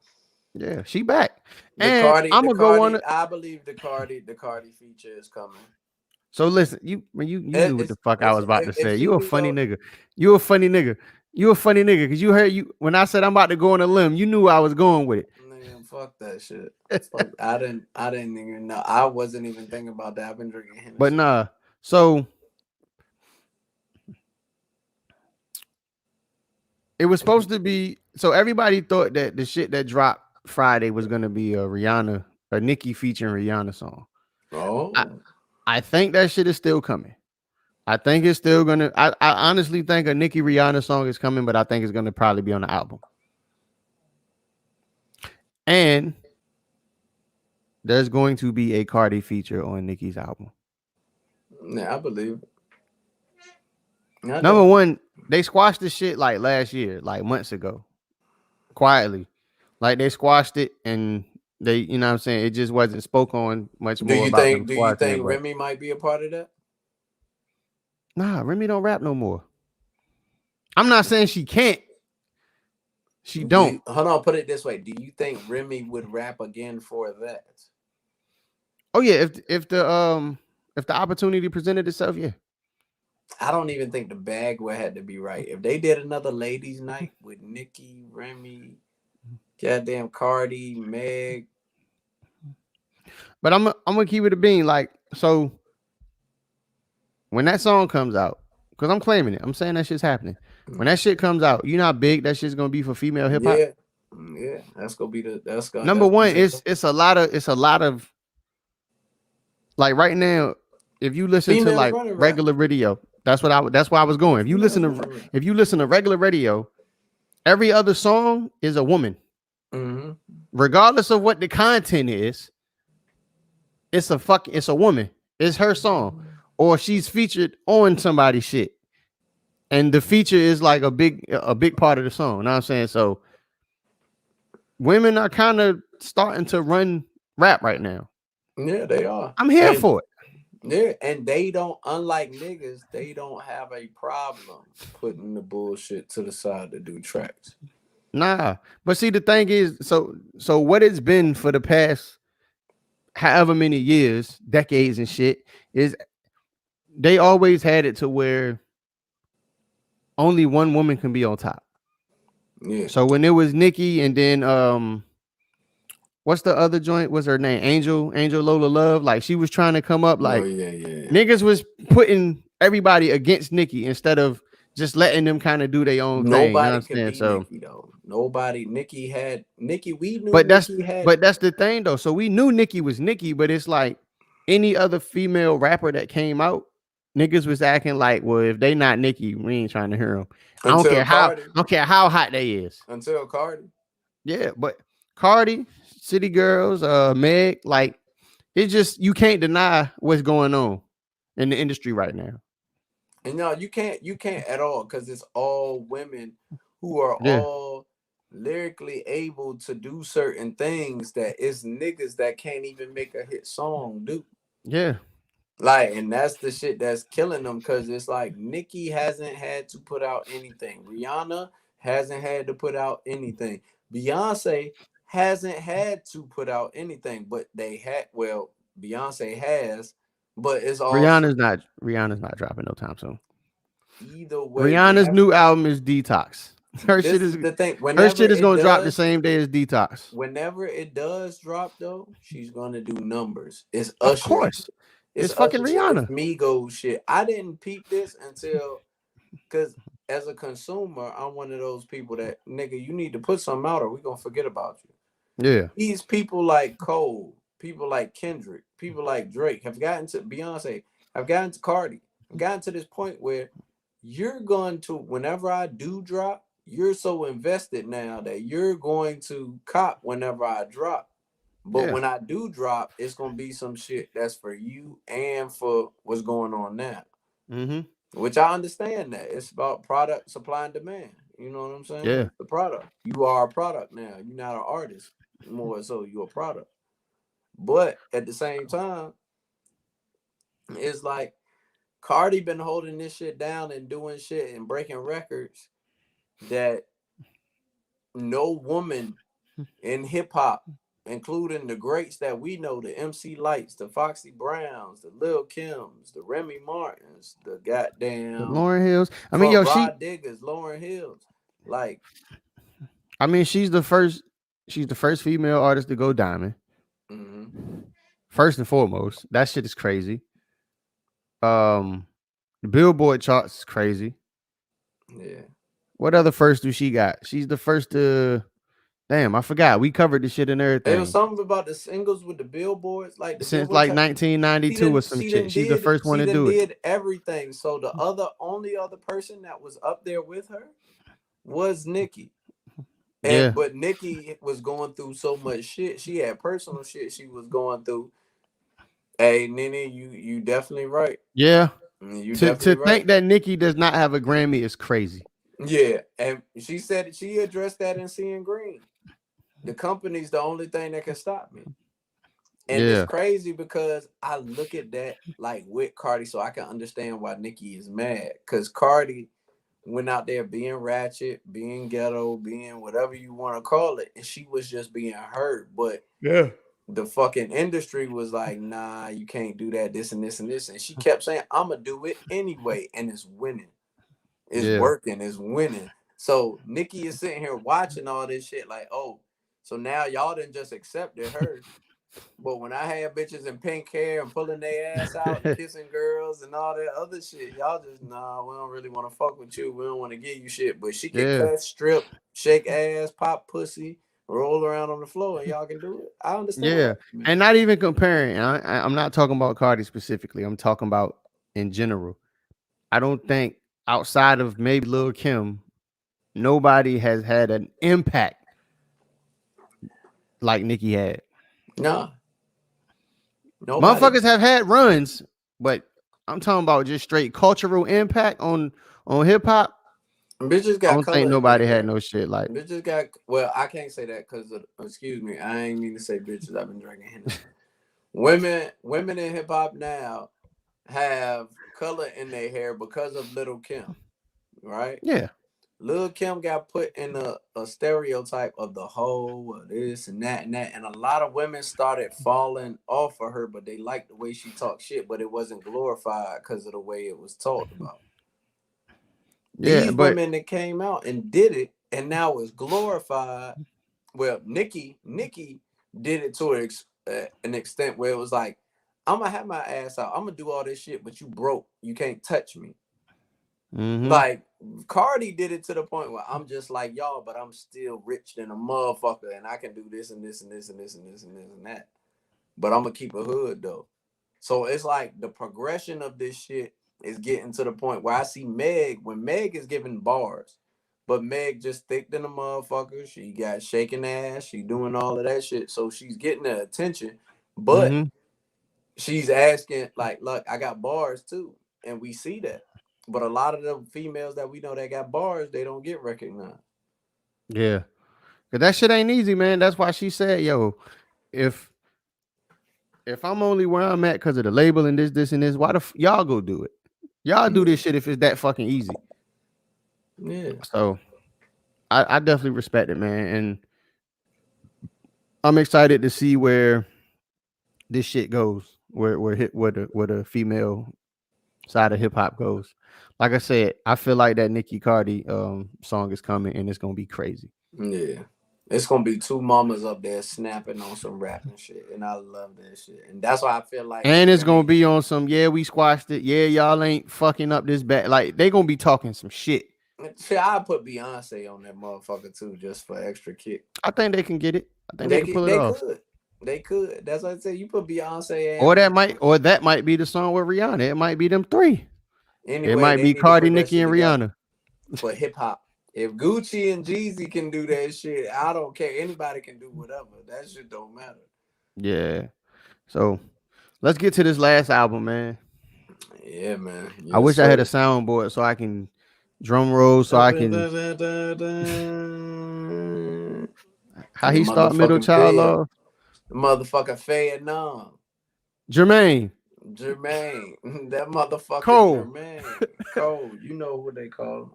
Yeah, she back. the And Cardi, I'm the gonna go on Cardi, it. I believe the Cardi feature is coming. So listen, you knew what the fuck I It's was about to if say. she You a do funny though, nigga. You a funny nigga. You a funny nigga. Cause you heard you when I said I'm about to go on a limb, you knew I was going with man, fuck that shit. it. Fuck, I didn't even know. I wasn't even thinking about that. I've been drinking But Hennessy. nah. So it was supposed to be. So everybody thought that the shit that dropped Friday was gonna be a Nicki featuring Rihanna song. I Oh, I think that shit is still coming. I think it's still gonna. I honestly think a Nicki Rihanna song is coming, but I think it's gonna probably be on the album. And there's going to be a Cardi feature on Nicki's album. yeah, I believe it. I Number definitely. one, they squashed this shit like last year, like months ago, quietly. Like they squashed it and they, you know what I'm saying? It just wasn't spoke on much more about them Do you squashing it. think But Remy might be a part of that? nah, Remy don't rap no more. I'm not saying she can't. She don't. Hold on? Put it this way: do you think Remy would rap again for that? Oh yeah, if the opportunity presented itself, yeah. I don't even think the bag would have to be right. If they did another ladies' night with Nicki, Remy, goddamn Cardi, Meg. But I'm gonna keep it a bean. Like, so when that song comes out, because I'm claiming it, I'm saying that shit's happening. When that shit comes out, you know how big that shit's gonna be for female hip hop. Yeah, yeah, that's gonna be the Number that's gonna one, take it's a lot of like right now. If you listen to females like running rap. regular radio, that's why I was going. Females running rap. If you listen to regular radio, every other song is a woman, Mm-hmm. regardless of what the content is. It's a woman. It's her song, or she's featured on somebody's shit, and the feature is like a big part of the song. You know what I'm saying? So women are kind of starting to run rap right now. Yeah, they are, I'm here and for it. yeah, and they don't. Unlike niggas, they don't have a problem putting the bullshit to the side to do tracks. Nah, but see, the thing is, so what it's been for the past however many years, decades and shit, is they always had it to where only one woman can be on top. Yeah. So when it was Nicki and then what's the other joint? What's her name? Angel Lola Love. Like she was trying to come up Oh like yeah, yeah. niggas was putting everybody against Nicki instead of just letting them kind of do their own thing. You know what Nobody I'm could saying? beat So Nicki though. Nobody. Nicki had Nicki. We knew but that's Nicki had. but that's the thing though. So we knew Nicki was Nicki, but it's like any other female rapper that came out, niggas was acting like, well, if they not Nicki, we ain't trying to hear them. Until I Cardi. don't care how hot they is. Until Cardi. Yeah, but Cardi, City Girls, Meg, like it's just you can't deny what's going on in the industry right now. And no, you can't at all because it's all women who are Yeah, all lyrically able to do certain things that it's niggas that can't even make a hit song do. yeah, Like, and that's the shit that's killing them because it's like Nicki hasn't had to put out anything. Rihanna hasn't had to put out anything. Beyonce hasn't had to put out anything, but they had, well, Beyonce has, But it's also Rihanna's not dropping no time soon. either way. Rihanna's Whenever new album is Detox. Her shit this is is the thing. her shit is gonna drop the same day as Detox. Whenever it does drop though, she's gonna do numbers. It's Of Usher course. shit. It's It's fucking Usher shit. It's Rihanna. Migos shit. I didn't peep this until because as a consumer, I'm one of those people that nigga, you need to put something out or we gonna forget about you. Yeah. These people like Cole, people like Kendrick, people like Drake have gotten to Beyonce, have gotten to Cardi, have gotten to this point where you're going to, whenever I do drop, you're so invested now that you're going to cop whenever I drop. But Yeah. when I do drop, it's gonna be some shit that's for you and for what's going on now. Mm-hmm. Which I understand that. It's about product supply and demand. You know what I'm saying? Yeah. It's the product. You are a product now. You're not an artist. More so you're a product. But at the same time, it's like Cardi been holding this shit down and doing shit and breaking records that no woman in hip hop, including the greats that we know, the MC Lights, the Foxy Browns, the Lil Kims, the Remy Martins, the The goddamn Lauren Hills. I mean, Front yo, Rod Diggers, Lauren Hills. Like, she's the first. She's the first female artist to go diamond. mm-hmm. First and foremost, that shit is crazy. The Billboard charts is crazy. Yeah. What other first do she got? She's the first to. Damn, I forgot. We covered this shit and It was everything something about the singles with the billboards, like the since Billboard like chart. 1992 or some shit. She's the first one She to done do it. did everything. So the only other person that was up there with her was Nicki. Yeah, But Nicki was going through so much shit. She had personal shit she was going through. Hey, Nene, you definitely right. yeah. You To definitely right. think that Nicki does not have a Grammy is crazy. Yeah, and she said she addressed that in Seeing Green. The company's the only thing that can stop me. And it's Yeah, crazy because I look at that like with Cardi, so I can understand why Nicki is mad. Because Cardi went out there being ratchet, being ghetto, being whatever you want to call it, and she was just being hurt. But yeah, the fucking industry was like, nah, you can't do that, this and this and this. And she kept saying, I'ma do it anyway. And it's winning. It's yeah, working, it's winning. So Nicki is sitting here watching all this shit, like, oh, so now y'all didn't just accepted her. But when I had bitches in pink hair and pulling their ass out and kissing girls and all that other shit, y'all just nah, we don't really want to fuck with you. We don't want to give you shit. But she can yeah, cut, strip, shake ass, pop pussy, roll around on the floor, and y'all can do it. I understand yeah. that, man. And not even comparing. I'm not talking about Cardi specifically. I'm talking about in general. I don't think outside of maybe Lil Kim, nobody has had an impact like Nicki had. Nah, nobody. Motherfuckers have had runs, but I'm talking about just straight cultural impact on hip hop. Bitches I got don't think color in their nobody had hair. no shit like. Bitches got well. I can't say that because excuse me. I ain't mean to say bitches. I've been drinking Hennessy. Women in hip hop now have color in their hair because of Little Kim, right? Yeah, Lil Kim got put in a stereotype of the whole of this and that, and a lot of women started falling off of her, but they liked the way she talked shit, but it wasn't glorified because of the way it was talked about. yeah, These but women that came out and did it, and now it's glorified. Well, Nicki did it to an extent where it was like, I'm gonna have my ass out. I'm gonna do all this shit, but you broke. You can't touch me. mm-hmm, Like Cardi did it to the point where I'm just like y'all, but I'm still rich than a motherfucker, and I can do this and this and this and this and this and this and that. But I'm gonna keep a hood though. So it's like the progression of this shit is getting to the point where I see Meg when Meg is giving bars, but Meg just thick than a motherfucker. She got shaking ass. She doing all of that shit. So she's getting the attention, but mm-hmm, she's asking like, look, I got bars too, and we see that. But a lot of the females that we know that got bars, they don't get recognized. yeah. Cause that shit ain't easy, man. That's why she said, "Yo, if if I'm only where I'm at because of the label and this and this, why the y'all go do it? Y'all do Yeah. this shit if it's that fucking easy." Yeah. So I definitely respect it, man, and I'm excited to see where this shit goes. where the female side of hip hop goes. Like I said, I feel like that Nicki Cardi song is coming and it's gonna be crazy. Yeah. It's gonna be two mamas up there snapping on some rapping shit, and I love that shit. And that's why I feel like And it's it's gonna gonna be. be on some, yeah, we squashed it. Yeah, y'all ain't fucking up this bad. Like they gonna be talking some shit. Shit, I put Beyonce on that motherfucker too, just for extra kick. I think they can get it. I think they They can pull it they off. could, they could. That's what I said. You put Beyonce Or and that might be the song with Rihanna. It might be them three. It anyway, might they be need to Cardi, put that Nicki, shit and together Rihanna. for hip hop. If Gucci and Jeezy can do that shit, I don't care. Anybody can do whatever. That shit don't matter. Yeah. So let's get to this last album, man. Yeah, man. I Yes, wish I had a sir. soundboard so I can drum roll so I can how The he start middle motherfucking child Fed. love. The motherfucking Fed Nom. Jermaine Jermaine. That motherfucker Cole. Jermaine. Cole. You know what they call him.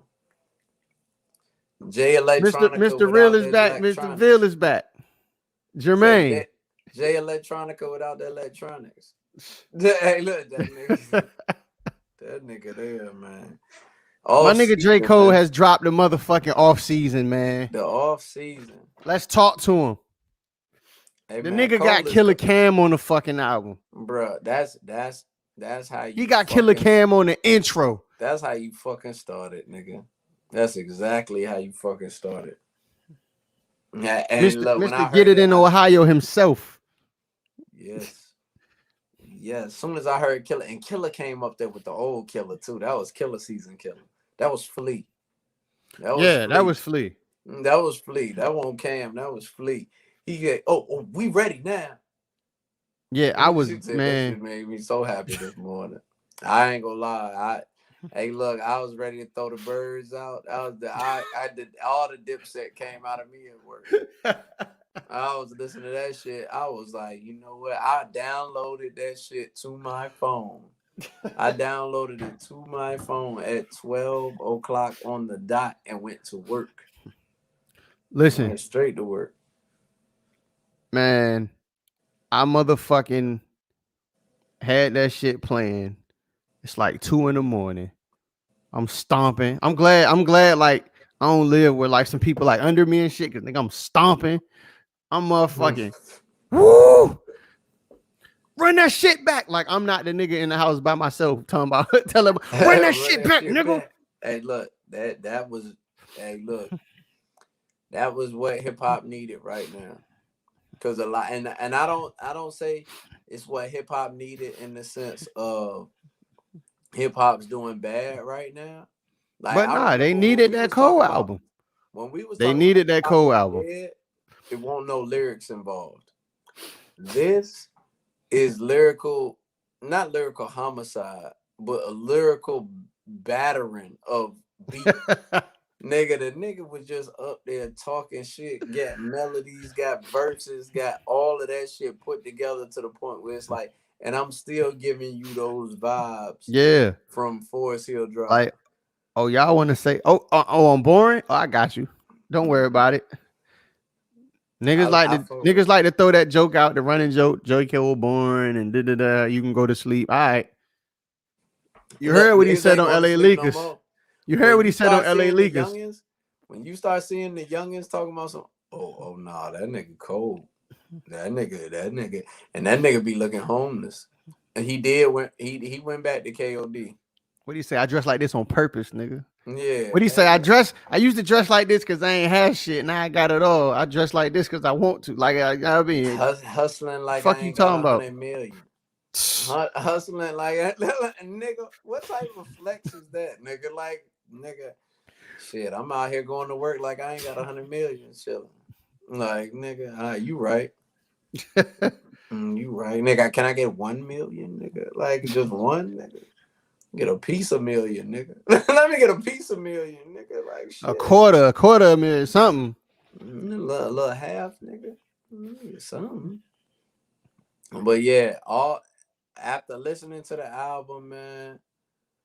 Jay Mr. Electronica Mr. Real without is the back. Mr. Ville electronics. is back. Say Jermaine. Jay Electronica without the electronics. Hey, look, that nigga there, man. My Off nigga J. season, Cole man. has dropped the motherfucking off season, man. The off season. Let's talk to him. Hey The man, nigga got Cole is Killer the Cam on the fucking album. bruh. That's how He you got Killer fucking. Cam on the intro. That's how you fucking started, nigga. That's exactly how you fucking started. Yeah, and look, when I Mr. Get heard It that, in Ohio himself. yes, yes. As soon as I heard Killer, and Killer came up there with the old Killer too. That was Killer season Killer. That was Flea. That was Yeah, that Flea. was Flea. That was Flea. That wasn't Cam. That was Flea. He get. Oh, we ready now. Yeah, I was, She said that man. shit made me so happy this morning. I ain't gonna lie. Hey, look, I was ready to throw the birds out. I did all the Dipset came out of me at work. I was listening to that shit. I was like, you know what? I downloaded that shit to my phone. I downloaded it to my phone at 12 o'clock on the dot and went to work. Listen, Went straight to work. man, I motherfucking had that shit playing. It's like 2 in the morning. I'm stomping. I'm glad like I don't live with like some people like under me and shit. Cause nigga, I'm stomping. I'm motherfucking woo. Run that shit back. Like I'm not the nigga in the house by myself talking about tell him run that shit back, nigga. Back. Hey, look, that was hey, look, that was what hip hop needed right now. Cause a lot and I don't say it's what hip hop needed in the sense of hip hop's doing bad right now. Like But I nah, they remember when needed we that was talking Cole about album. when we was They talking about needed that hip hop Cole was album. dead, it won't no lyrics involved. This is lyrical, not lyrical homicide, but a lyrical battering of beat. Nigga, the nigga was just up there talking shit, got melodies, got verses, got all of that shit put together to the point where it's like, and I'm still giving you those vibes Yeah. from Forest Hill Drive. Like, oh, y'all want to say, I'm boring? Oh, I got you. Don't worry about it. Niggas like to throw that joke out, the running joke, Joey Kill boring and da. You can go to sleep. All right. You Look, heard what he niggas said ain't on going to LA sleep no Lakers. more. You heard what he said on LA Lakers. When you start seeing the youngins talking about some, oh nah, that nigga cold. That nigga, and that nigga be looking homeless. And he did when he went back to KOD. What do you say? I dress like this on purpose, nigga. Yeah. What do you say? I used to dress like this because I ain't have shit. Now I got it all. I dress like this because I want to. Like I mean, hustling like fuck I you ain't got talking about? 100 million. Hustling like nigga. What type of flex is that, nigga? Like nigga, shit. I'm out here going to work like I ain't got 100 million chilling. Like nigga, you right. You right, nigga. Can I get 1 million, nigga? Like just one, nigga. Get a piece of million, nigga. Let me get a piece of million, nigga. Like shit. a quarter of million, something. A little half, nigga. Something. But yeah, all after listening to the album, man.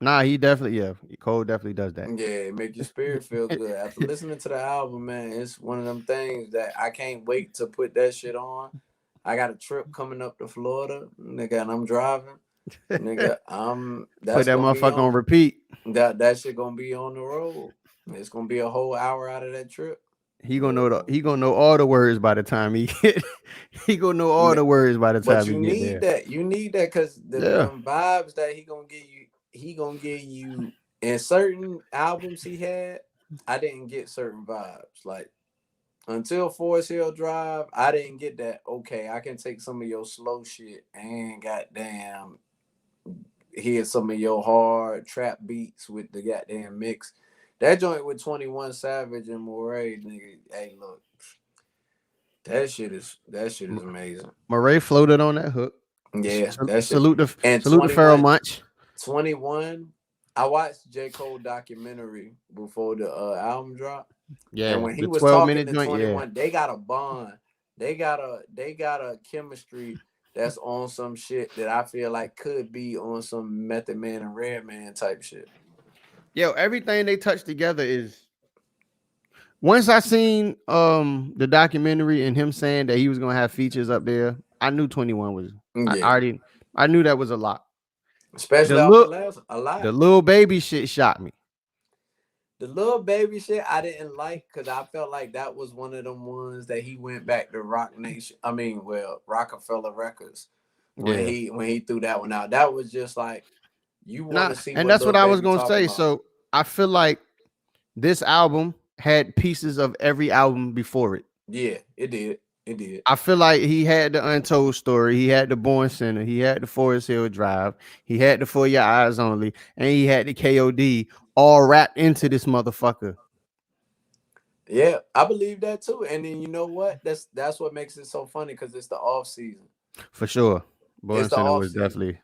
Nah, Cole definitely does that. Yeah, it make your spirit feel good. After listening to the album, man, it's one of them things that I can't wait to put that shit on I got a trip coming up to Florida, nigga, and I'm driving, nigga. Put That's that gonna be motherfucker on on repeat. that shit gonna be on the road. It's gonna be a whole hour out of that trip. He gonna know all the words by the time he get. He gonna know all Ma- the words by the But time he you get need there. that. You need that because Yeah, them vibes that he gonna give you in certain albums he had. I didn't get certain vibes. Like until Forest Hill Drive, I didn't get that. Okay, I can take some of your slow shit and goddamn hear some of your hard trap beats with the goddamn mix. That joint with 21 Savage and Moray, nigga. Hey, look, that shit is amazing. Murray floated on that hook. Yeah, that shit. Salute the And salute the Pharaoh 21, Munch. 21. I watched J. Cole documentary before the album drop. And Yeah, when he the was 12 talking minute to joint. Yeah, 21, they got a bond. They got a chemistry that's on some shit that I feel like could be on some Method Man and Redman type shit. yo, everything they touch together is. Once I seen the documentary and him saying that he was gonna have features up there, I knew 21 was. I Yeah. already I knew that was a lot. The Especially off the look last a lot. the little baby shit shot me The little baby shit I didn't like because I felt like that was one of them ones that he went back to Rock Nation. I mean, well, Rockefeller Records Yeah. when he threw that one out. That was just like you want Nah, to see and what that's little what I was baby gonna talking say. about. So I feel like this album had pieces of every album before it. Yeah, it did. It did. I feel like he had the Untold Story, he had the Born Center, he had the Forest Hill Drive, he had the For Your Eyes Only, and he had the KOD all wrapped into this motherfucker. Yeah, I believe that too. And then you know what? That's what makes it so funny because it's the off season. For sure. It's Born the Center off was season. definitely.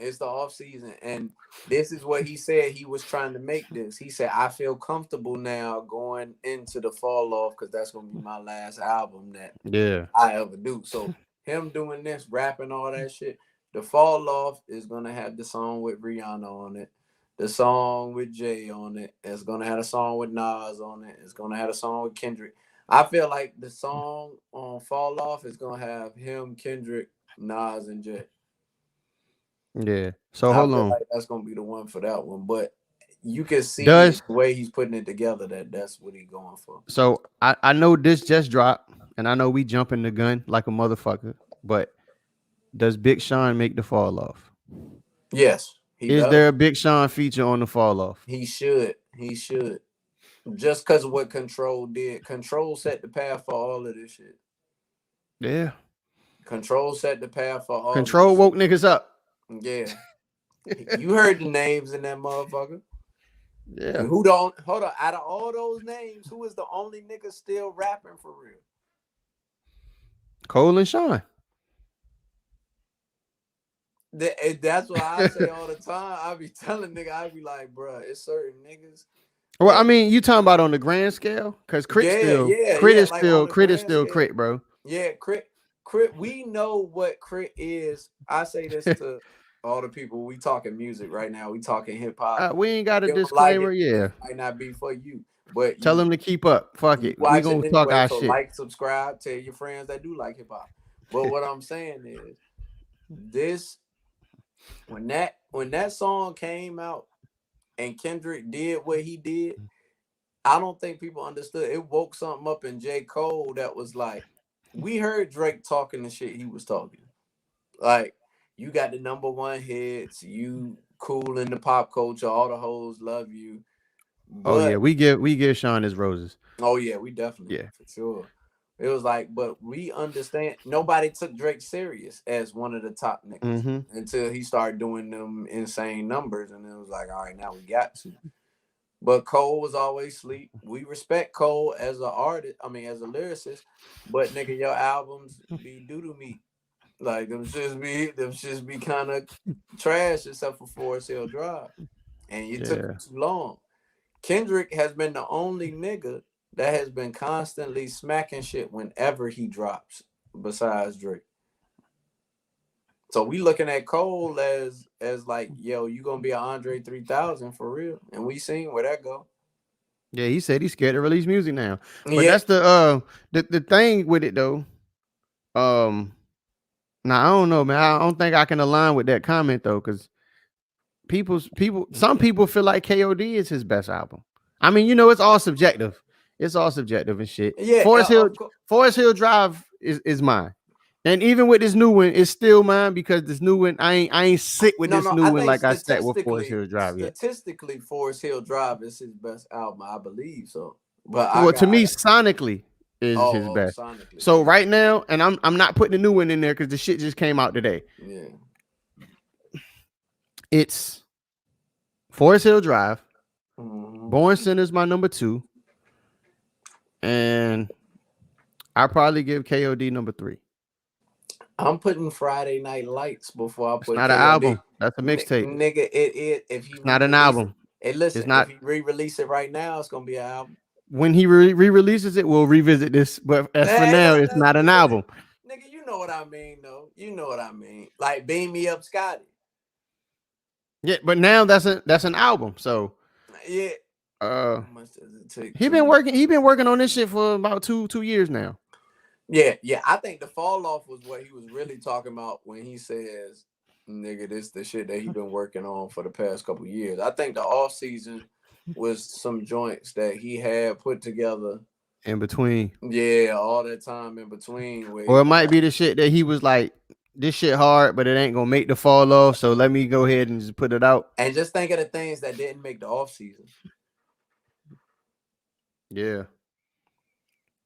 It's the off season, and this is what he said he was trying to make this. He said, "I feel comfortable now going into the fall off because that's gonna be my last album that Yeah. I ever do." So him doing this, rapping all that shit, the fall off is gonna have the song with Rihanna on it, the song with Jay on it. It's gonna have a song with Nas on it. It's gonna have a song with Kendrick. I feel like the song on Fall Off is gonna have him, Kendrick, Nas, and Jay. Yeah. So I hold feel on. like that's gonna be the one for that one. But you can see Does the way he's putting it together that that's what he's going for. so I know this just dropped, and I know we jumping the gun like a motherfucker, but does Big Sean make the fall off? Yes, he Is does. there a Big Sean feature on the fall off? He should. He should. Just because of what Control did. Control set the path for all of this shit. Yeah. Control set the path for all of Control this woke shit. niggas up. Yeah. You heard the names in that motherfucker. Yeah. And who don't hold on? Out of all those names, who is the only nigga still rapping for real? Cole and Sean. That's what I say all the time. I be telling nigga, I be like, bro, it's certain niggas Well, I that mean, you talking about on the grand scale? Because yeah, yeah, yeah. Like on the Crit is grand still scale. Crit, bro. Yeah, crit. We know what crit is. I say this to all the people. We talking music right now. We talking hip hop. We ain't got a You don't like disclaimer. it, then Yeah. it might not be for you. But Tell them to keep up. Fuck you it. We watch it gonna talk anyway. our So shit. like, subscribe, tell your friends that do like hip hop. But what I'm saying is this when that song came out and Kendrick did what he did, I don't think people understood. It woke something up in J. Cole that was like, we heard Drake talking the shit he was talking. Like, you got the number one hits, you cool in the pop culture, all the hoes love you. Oh yeah, But we give Sean his roses. oh yeah, we definitely Yeah. for sure. It was like, but we understand nobody took Drake serious as one of the top niggas Mm-hmm. until he started doing them insane numbers, and it was like, all right, now we got to. But Cole was always sleep. We respect Cole as an artist, I mean as a lyricist, but nigga, your albums be doo-doo meat. Like them just be kind of trash except for Forest Hill Drive. And it took Yeah. you too long. Kendrick has been the only nigga that has been constantly smacking shit whenever he drops, besides Drake. So we looking at Cole as like, yo, you gonna be an Andre 3000 for real. And we seen where that go. Yeah, he said he's scared to release music now. But Yeah. that's the thing with it though. Now I don't know, man. I don't think I can align with that comment though, because some people feel like KOD is his best album. I mean, it's all subjective. It's all subjective and shit. Yeah, Forest Hill Drive is mine. And even with this new one, it's still mine because this new one, I ain't sick with no, this no. new I one think like I sat with Forest Hill Drive yet. Forest Hill Drive is his best album. I believe so. But Well, to I me, got. sonically is his Oh, best. sonically, So yeah, right now, and I'm not putting the new one in there because the shit just came out today. yeah. It's Forest Hill Drive. Mm-hmm. Born Sinner's my number 2. And I probably give KOD number 3. I'm putting Friday Night Lights before I It's put not an KOD. album. That's a mixtape. Nigga, it if he It's not an re-release it. album. Hey, It's listen, if not. he re-release it right now, it's gonna be an album. When he re-releases it, we'll revisit this. But as for Hey, now, it's not an album. nigga, you know what I mean, though. You know what I mean. Like Beam Me Up, Scotty. Yeah, but now that's an album. So Yeah. uh How much does it take he to been make? working he been working on this shit for about two years now. Yeah, yeah. I think the fall off was what he was really talking about when he says, "Nigga, this the shit that he been working on for the past couple years." I think the off season was some joints that he had put together. In between. Yeah, all that time in between where he Or it was might like, be the shit that he was like, this shit hard, but it ain't gonna make the fall off. So let me go ahead and just put it out. and just think of the things that didn't make the off season. Yeah.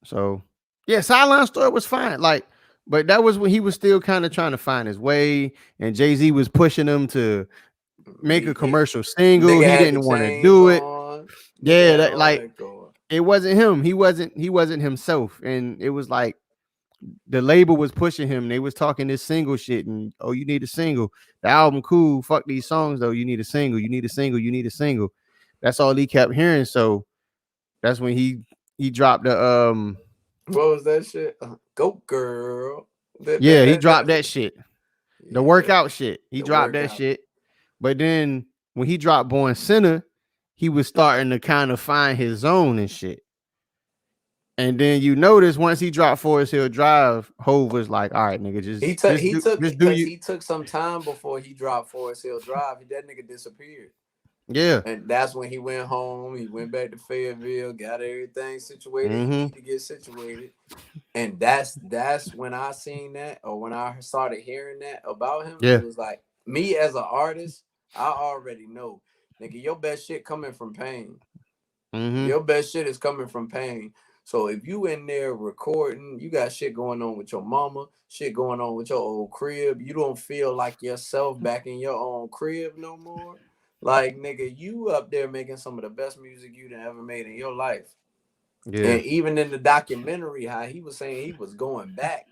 So yeah, Sideline Story was fine. Like, but that was when he was still kind of trying to find his way, and Jay-Z was pushing him to make a commercial single. Nigga He had the didn't want to chains do it. on. Nigga Yeah, had that all like that going. it wasn't him. He wasn't himself. And it was like the label was pushing him. They was talking this single shit, and oh, you need a single. The album cool. Fuck these songs though. You need a single. You need a single. You need a single. That's all he kept hearing. So that's when he dropped the What was that shit? Go girl. yeah, he dropped that shit. The Yeah, workout shit. He the dropped that workout. shit. But then when he dropped Born Sinner, he was starting to kind of find his zone and shit. And then you notice once he dropped Forest Hill Drive, Hove was like, "All right, nigga, just do you." He took some time before he dropped Forest Hill Drive. That nigga disappeared. Yeah. And that's when he went home. He went back to Fayetteville, got everything situated. He Mm-hmm. needed to get situated. And that's when I seen that, or when I started hearing that about him. It Yeah. was like, me as an artist, I already know, nigga, your best shit coming from pain. Mm-hmm. Your best shit is coming from pain. So if you in there recording, you got shit going on with your mama, shit going on with your old crib. You don't feel like yourself back in your own crib no more. Like, nigga, you up there making some of the best music you'd ever made in your life. Yeah. And even in the documentary, how he was saying he was going back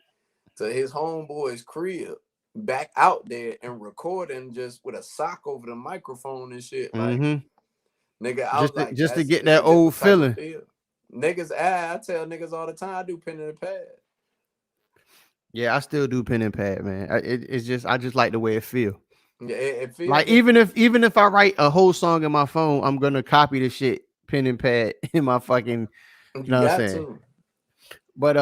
to his homeboy's crib, back out there and recording just with a sock over the microphone and shit. Like, Mm-hmm. nigga, I was Just to, like, just to get it's that a old different type of feeling. feel. Niggas, I tell niggas all the time, I do pen and pad. Yeah, I still do pen and pad, man. It's just I just like the way it feel. Yeah, it feel Like different. even if I write a whole song in my phone, I'm gonna copy the shit pen and pad in my fucking. You You know what I'm got saying? to. But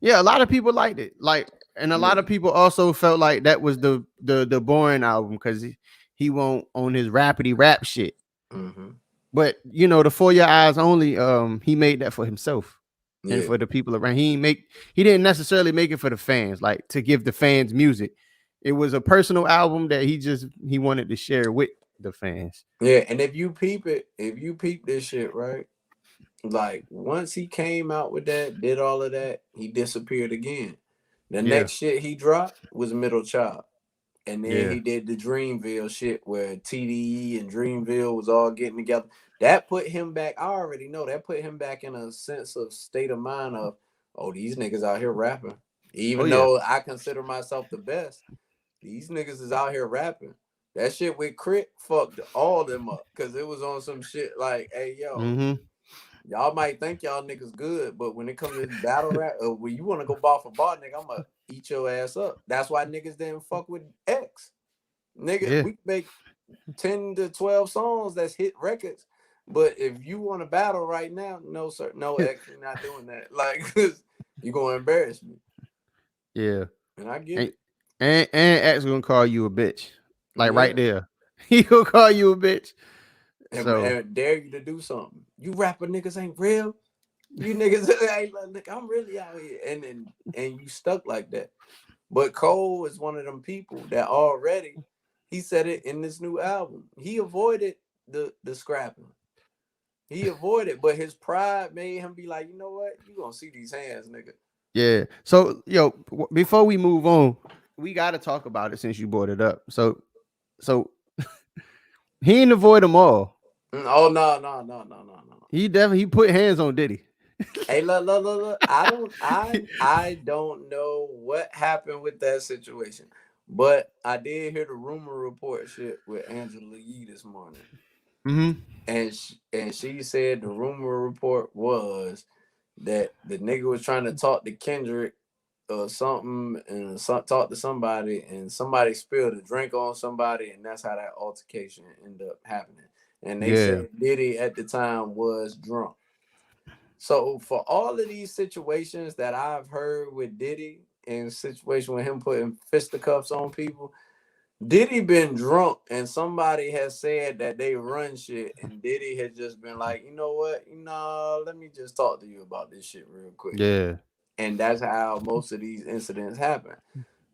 yeah, a lot of people liked it. Like, and a lot Yeah. of people also felt like that was the boring album because he won't on his rapidy rap shit. Mm-hmm. But the For Your Eyes Only, he made that for himself and Yeah. for the people around. He didn't necessarily make it for the fans, like to give the fans music. It was a personal album that he wanted to share with the fans. Yeah. And if you peep this shit, right? Like, once he came out with that, did all of that, he disappeared again. The Yeah, next shit he dropped was Middle Child. And then yeah, he did the Dreamville shit where TDE and Dreamville was all getting together. That put him back. I already know that put him back in a sense of state of mind of, oh, these niggas out here rapping. oh Even yeah, though I consider myself the best, these niggas is out here rapping. That shit with Crit fucked all them up because it was on some shit like, hey, yo, mm-hmm. y'all might think y'all niggas good, but when it comes to this battle rap, when you want to go bar for bar, nigga, I'm gonna eat your ass up. That's why niggas didn't fuck with X. Nigga, Yeah, we make 10 to 12 songs that's hit records. But if you want to battle right now, no, sir. No, X, you're not doing that. Like, you're going to embarrass me. yeah. and I get And it. and X gonna call you a bitch. Like right Yeah, there. He gonna call you a bitch. So and dare you to do something. You rapper niggas ain't real. You niggas ain't like, look, I'm really out here, and you stuck like that. But Cole is one of them people that already he said it in this new album. He avoided the scrapping. He avoided, but his pride made him be like, you know what? You gonna see these hands, nigga. yeah. So before we move on, we gotta talk about it since you brought it up. So he didn't avoid them all. Oh no. He definitely put hands on Diddy. Hey, look. I don't know what happened with that situation, but I did hear the rumor report shit with Angela Yee this morning, Mm-hmm. and she said the rumor report was that the nigga was trying to talk to Kendrick or something, and talk to somebody, and somebody spilled a drink on somebody, and that's how that altercation ended up happening. And they Yeah. said Diddy at the time was drunk. So for all of these situations that I've heard with Diddy, in situation with him putting fisticuffs on people, Diddy been drunk, and somebody has said that they run shit, and Diddy has just been like, you know what, let me just talk to you about this shit real quick. Yeah. And that's how most of these incidents happen.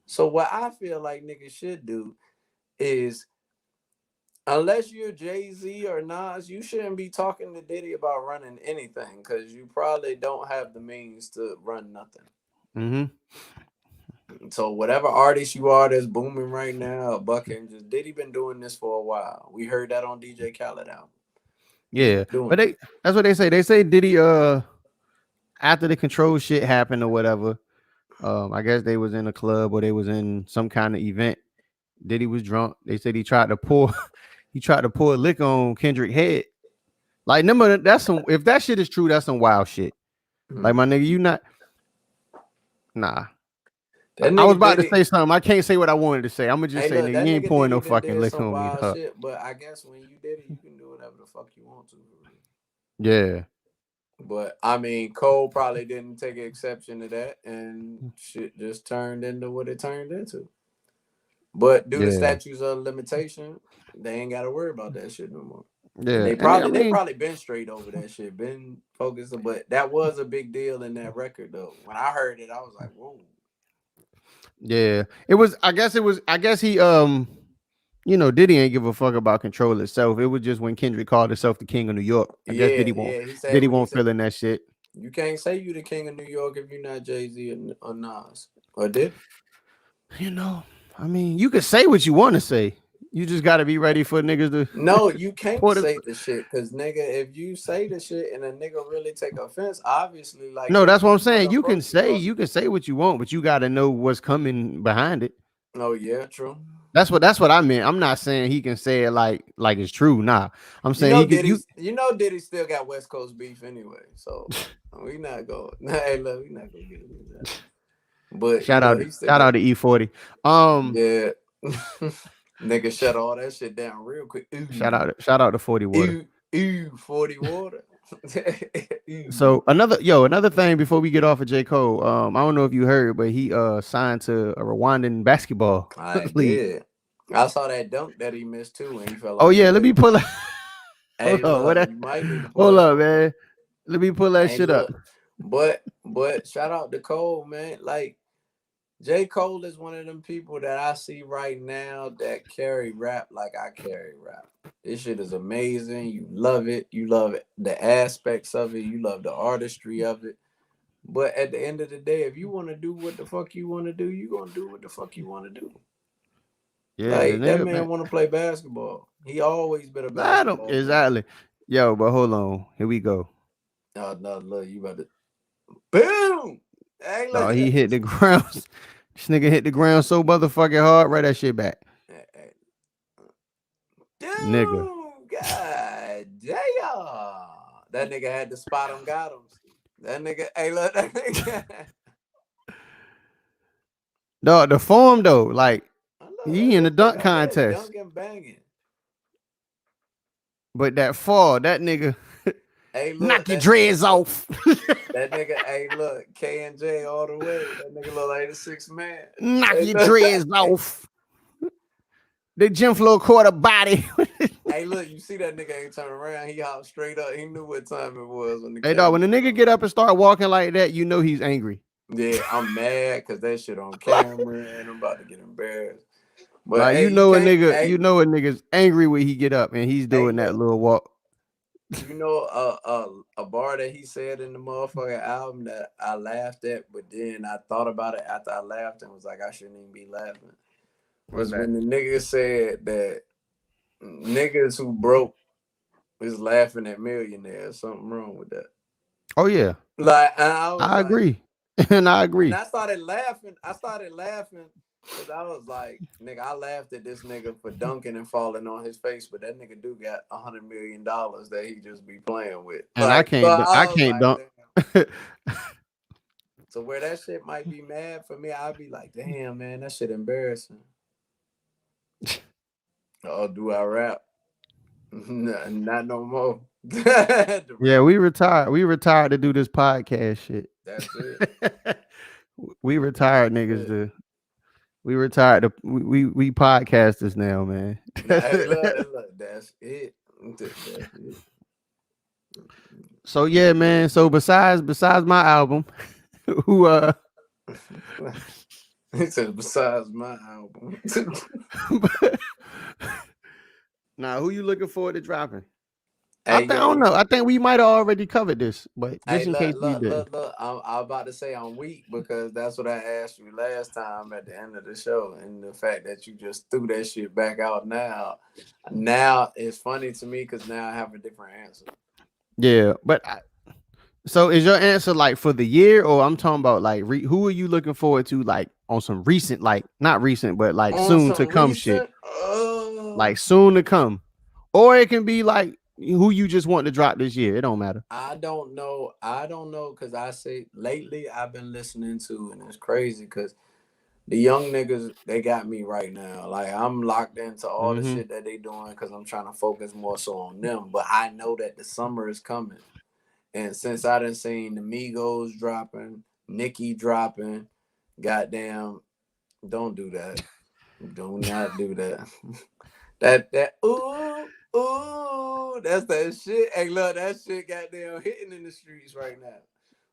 So what I feel like niggas should do is, unless you're Jay-Z or Nas, you shouldn't be talking to Diddy about running anything, because you probably don't have the means to run nothing. Mm-hmm. So whatever artist you are that's booming right now, bucking, just Diddy been doing this for a while. We heard that on DJ Khaled album. He's been Yeah. But doing it. that's what they say. They say Diddy after the control shit happened or whatever. I guess they was in a club or they was in some kind of event. Diddy was drunk. They said he tried to pour he tried to pour liquor on Kendrick head. Like, number that's some, if that shit is true, that's some wild shit. Like, my nigga, you not nah. That I was nigga about to Diddy. say something. I can't say what I wanted to say. I'm gonna just Hey, say, look, nigga, that you ain't nigga pouring no Diddy done fucking did liquor some on me, wild dog. shit, but I guess when you did it, you can do whatever the fuck you want to. Yeah. But I mean, Cole probably didn't take exception to that, and shit just turned into what it turned into. But due to Yeah. statutes of limitation, they ain't got to worry about that shit no more. And Yeah. And I they mean, probably been straight over that shit, been focused. But that was a big deal in that record, though. When I heard it, I was like, whoa. yeah. I guess he Diddy ain't give a fuck about control itself. It was just when Kendrick called himself the king of New York. I guess Yeah. He said Diddy when he won't said feel in that shit. you can't say you the king of New York if you're not Jay-Z or Nas or did. You know, I mean, you can say what you want to say. You just got to be ready for niggas to No, you can't pour the. say the shit, cause nigga, if you say the shit and a nigga really take offense, obviously, like, No, yeah, that's what I'm you saying. gonna approach it. You can say what you want, but you got to know what's coming behind it. Oh yeah, true. That's what I meant. I'm not saying he can say it like it's true. Nah, I'm saying he could. You know Diddy still got West Coast beef anyway, so we not going. Hey, look, we not gonna get into that. But you know he still Shout out got to E40. Um, yeah. Nigga, shut all that shit down real quick. shout out to 40 Water. Ooh, 40 water. So another thing before we get off of J. Cole, I don't know if you heard, but he signed to a Rwandan basketball I league. did. I saw that dunk that he missed too when he fell Oh off the yeah, let me ledge. pull up. Hey, Hold on, look, you might need to pull hold that up, shit up. man. Let me pull that Hey, shit up. look, but shout out to Cole, man. Like J. Cole is one of them people that I see right now that carry rap like I carry rap. This shit is amazing. You love it. You love it. The aspects of it. You love the artistry of it. But at the end of the day, if you want to do what the fuck you want to do, you gonna do what the fuck you want to do. Yeah, the Like that nigga, man man. want to play basketball. He always been a I don't basketball player. exactly. Yo, but hold on. Here we go. Oh no, look, you about to boom. Hey, No, look at he that. hit the ground. This nigga hit the ground so motherfucking hard. Right that shit back, Hey, hey. nigga. Dude, god damn. That nigga had the spot on got him. That nigga, hey, look, that nigga. No, the form though, like Oh, look, he that in the nigga still dunk out there contest, dunking, banging. but that fall, that nigga, Hey, look, Knock your dreads off. that nigga. Hey, look, K and J all the way. That nigga look like the 6th man. Knock Hey, your look. dreads off. The gym floor quarter body. Hey, look, you see that nigga ain't turn around. He hopped straight up. He knew what time it was when the Hey dog, camera when the was nigga on. get up and start walking like that, you know he's angry. Yeah, I'm mad because that shit on like, camera and I'm about to get embarrassed. But like hey, you can't. you Hey, know a nigga's angry when he get up and he's hey, doing that look. little walk. You know, a bar that he said in the motherfucking album that I laughed at, but then I thought about it after I laughed and was like, I shouldn't even be laughing. What's Was that? when the nigga said that niggas who broke is laughing at millionaires. Something wrong with that. Oh yeah, Like, and I was I like, agree. And I and agree. I started laughing. I started laughing because I was like, nigga, I laughed at this nigga for dunking and falling on his face, but that nigga do got $100 million that he just be playing with. And I So can't I I was can't like, dunk. damn. So where that shit might be mad for me, I'd be like, damn, man, that shit embarrassing. Oh, do I rap? Not no more. The Yeah, rap, we retired. We retired to do this podcast shit. that's it. We retired niggas That's to we retired to we podcasters now, man. Nah, hey, look, that's it. That's it. So yeah, man. So besides my album, who He said, besides my album. now who you looking forward to dropping? Hey, I don't yo. know. I think we might have already covered this, but just Hey, in look, case we look, didn't. look, look. I'm about to say I'm weak because that's what I asked you last time at the end of the show. And the fact that you just threw that shit back out now it's funny to me because now I have a different answer. Yeah, but so is your answer like for the year, or I'm talking about like who are you looking forward to like on some recent, like not recent, but like On soon to some come shit, recent, like soon to come, or it can be like who you just want to drop this year. It don't matter. I don't know. I don't know because I say lately I've been listening to, and it's crazy because the young niggas, they got me right now. Like I'm locked into all the Mm-hmm. shit that they doing because I'm trying to focus more so on them. But I know that the summer is coming. And since I done seen the Migos dropping, Nicki dropping, goddamn, don't do that. Do not do that. that that's that shit. Hey, look, that shit goddamn hitting in the streets right now.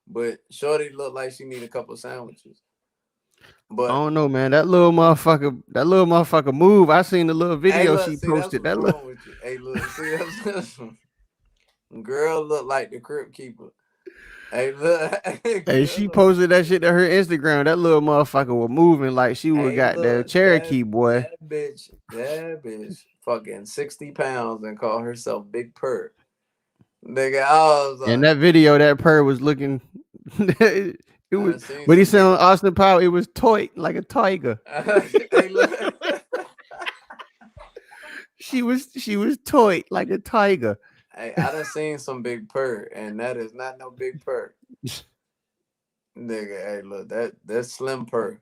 But Shorty look like she need a couple sandwiches. I But don't know, man. That little motherfucker move. I seen the little hey, video look, she see, that's posted. what's That look, wrong with you. Hey, look, see, that's girl look like the crypt keeper. Hey, look, hey, girl she look. posted that shit to her Instagram. That little motherfucker was moving like she was Hey, got the look, Cherokee boy. that bitch, fucking 60 pounds and call herself Big Purr. Nigga, I was In like, that video, that purr was looking. it I was done seen when he some said big. on Austin Power, it was toy like a tiger. Hey, look, She was toy like a tiger. hey, I done seen some Big Purr, and that is not no Big Purr. Nigga, hey, look, that's Slim Purr,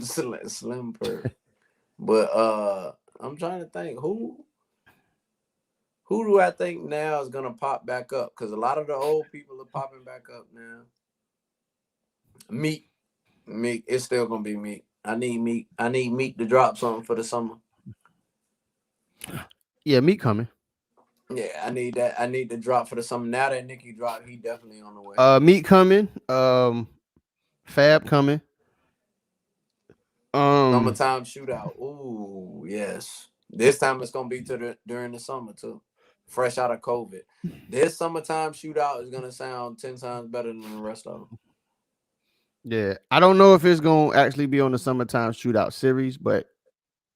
Slim Purr. But I'm trying to think who do I think now is gonna pop back up? Because a lot of the old people are popping back up now. Meek, Meek, it's still gonna be Meek. I need Meek. I need Meek to drop something for the summer. Yeah, me coming. Yeah, I need that. I need to drop for the summer. Now that Nicki dropped, he definitely on the way. Meat coming. Fab coming. Um, Summertime shootout. Ooh, yes. This time it's gonna be during the summer too. Fresh out of COVID. This summertime shootout is gonna sound 10 times better than the rest of them. yeah, I don't know if it's gonna actually be on the summertime shootout series, but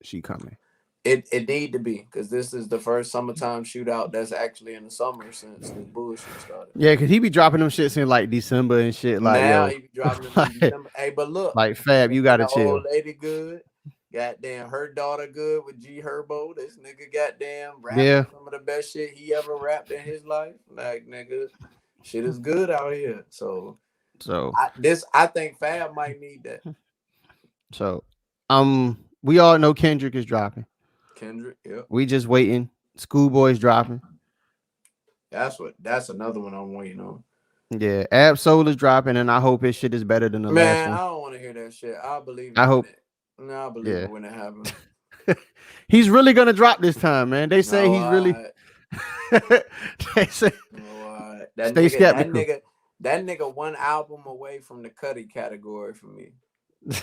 she coming. It need to be because this is the first summertime shootout that's actually in the summer since this bullshit started. Yeah, cause he be dropping them shits in like December and shit. Like Now yo, he be dropping them in like, December. Hey, but look, like Fab, you gotta goddamn chill. old lady good. Goddamn her daughter good with G Herbo. This nigga goddamn rapping Yeah. some of the best shit he ever rapped in his life. Like nigga, shit is good out here. So So I think Fab might need that. so we all know Kendrick is dropping. Kendrick, yep. We just waiting. Schoolboy's dropping. That's another one I'm waiting on. Yeah, Ab Soul is dropping, and I hope his shit is better than the last Man, I one. don't want to hear that shit. I'll believe it I when hope. it. No, I believe it Yeah. when it happens. He's really gonna drop this time, man. They say No, he's really. They say no, that stay nigga, skeptical. that nigga, one album away from the Cuddy category for me. So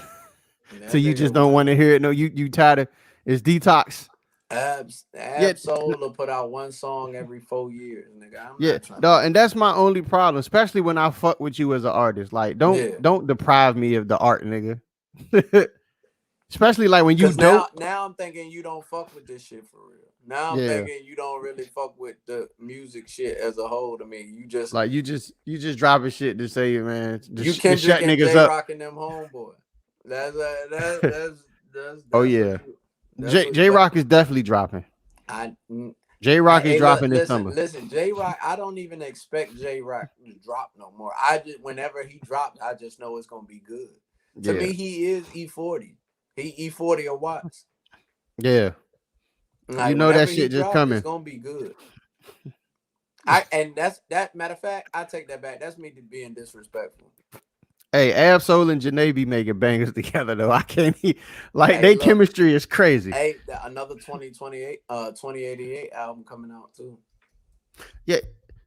That you nigga just don't one. want to hear it. No, you tired of it's detox. Yeah, Ab Soul will put out one song every 4 years, nigga. I'm yeah, not trying to dog, hear and that. that's my only problem, especially when I fuck with you as an artist. Like, don't Yeah, don't deprive me of the art, nigga. Especially like when you cause dope. now I'm thinking you don't fuck with this shit for real. Now I'm Yeah, thinking you don't really fuck with the music shit as a whole. To me, like you just dropping shit to say, man, you to Kendrick shut and niggas J up. Rock and them homeboy. Oh That's what yeah, you. That's what. J But Rock is definitely dropping. I J Rock is hey, look, dropping this listen, summer. listen. J Rock, I don't even expect J Rock to drop no more. I just whenever he drops, I just know it's gonna be good. To Yeah, me, he is E40. He E40 or Watts. yeah. You Like know that whenever he shit just drop, it's coming. gonna be good. I and that's that matter of fact, I take that back. That's me being disrespectful. Hey, Absol and Janae be making bangers together though. I can't like Hey, they look, chemistry is crazy. hey, another 2028, 2088 album coming out too. Yeah,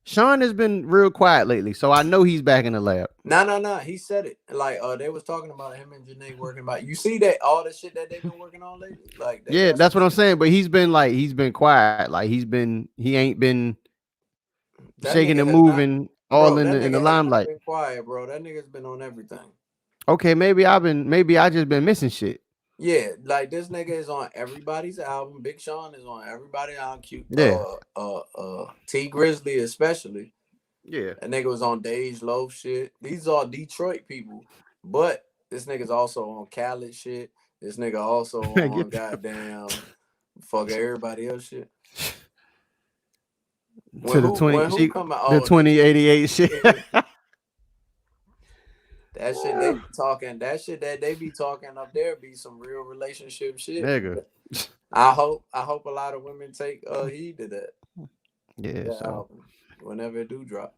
Sean has been real quiet lately, so I know he's back in the lab. No. He said it. Like they was talking about him and Janae working about. You see that all the shit that they've been working on lately. Like they Yeah, got some that's what I'm shit. saying. But he's been quiet. Like he ain't been That shaking nigga and has not, moving all bro. in That the nigga has not limelight. been quiet, bro. That nigga's been on everything. Okay, maybe I just been missing shit. Yeah, like this nigga is on everybody's album. Big Sean is on everybody on Q. Yeah, T Grizzly especially. yeah. That nigga was on Dej Loaf shit. These are Detroit people, but this nigga's also on Khaled shit. This nigga also on Get goddamn fuck everybody else shit. to the When who 20 come out? the Oh, the 2088 shit. that shit they be talking. That shit that they be talking up there be some real relationship shit. Nigga. I hope a lot of women take heed to Yeah, that so album whenever it do drop.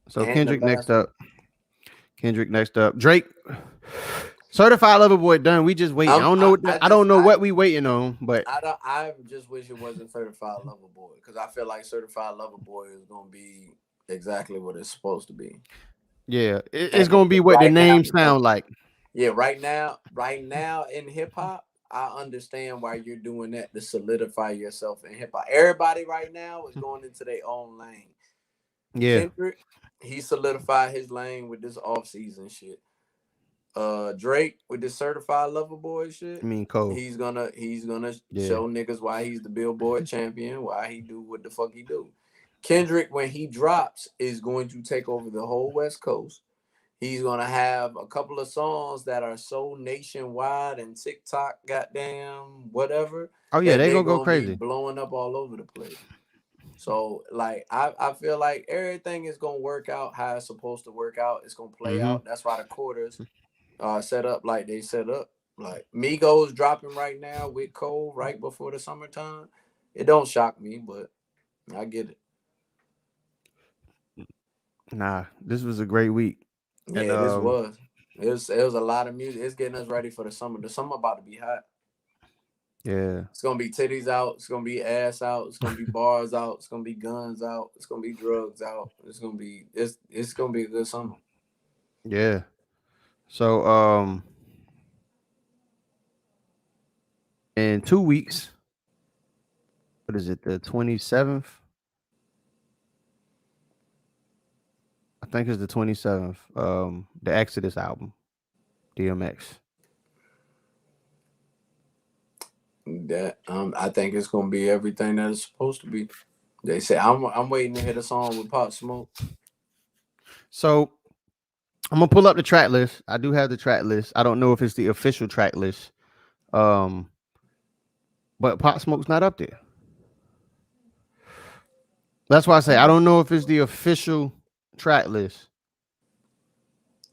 so And the Kendrick next last one. up. Kendrick next up. Drake. Certified Lover Boy done. We just waiting. I don't know what we waiting on, but I just wish it wasn't Certified Lover Boy because I feel like Certified Lover Boy is gonna be exactly what it's supposed to be. yeah, it's And gonna be what the right now, name sound like. yeah, right now in hip hop, I understand why you're doing that to solidify yourself in hip hop. Everybody right now is going into their own lane. Yeah, Kendrick, he solidified his lane with this off season shit. Drake with this certified lover boy I shit. mean Cole. He's gonna Yeah, show niggas why he's the Billboard champion, why he do what the fuck he do. Kendrick, when he drops, is going to take over the whole West Coast. He's gonna have a couple of songs that are so nationwide and TikTok, goddamn whatever, oh yeah, that they they're gonna go gonna be crazy. blowing up all over the place. So like I feel like everything is gonna work out how it's supposed to work out. It's gonna play Mm-hmm. out. That's why the quarters set up like they set up. Like Migos dropping right now with Cole right before the summertime. It don't shock me, but I get it. Nah, this was a great week, and Yeah, this was. It was a lot of music. It's getting us ready for the summer. The summer about to be hot. yeah, It's gonna be titties out. It's gonna be ass out. It's gonna be bars out. It's gonna be guns out. It's gonna be drugs out. It's gonna be a good summer. yeah. So in 2 weeks, what is it? The 27th. I think it's the 27th. The Exodus album, DMX. That I think it's gonna be everything that it's supposed to be. They say I'm waiting to hit a song with Pop Smoke. So I'm gonna pull up the track list. I do have the track list. I don't know if it's the official track list. Um, but Pop Smoke's not up there. That's why I say I don't know if it's the official track list.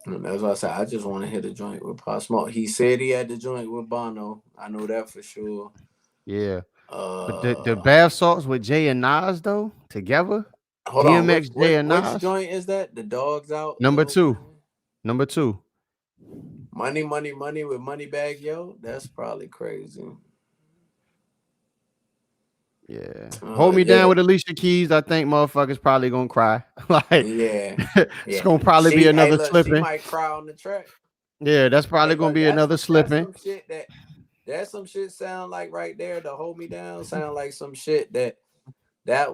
And that's why I said I just want to hit a joint with Pop Smoke. He said he had the joint with Bono. I know that for sure. Yeah. But the Uh, bath salts with Jay and Nas though together. Hold on, DMX, J, and which Nas. joint is that? The Dogs Out, Number Lil two. Wayne. Number two. Money, money, money with Money Bag Yo. That's probably crazy. Yeah. Hold Me Down Yeah, with Alicia Keys. I think motherfuckers probably gonna cry. Like yeah, it's yeah. gonna probably be Hey, another look, she slipping. might cry on the track. Yeah, that's Hey, probably gonna look, be another that's slipping. some shit that's some shit sound like right there. The Hold Me Down sound like some shit that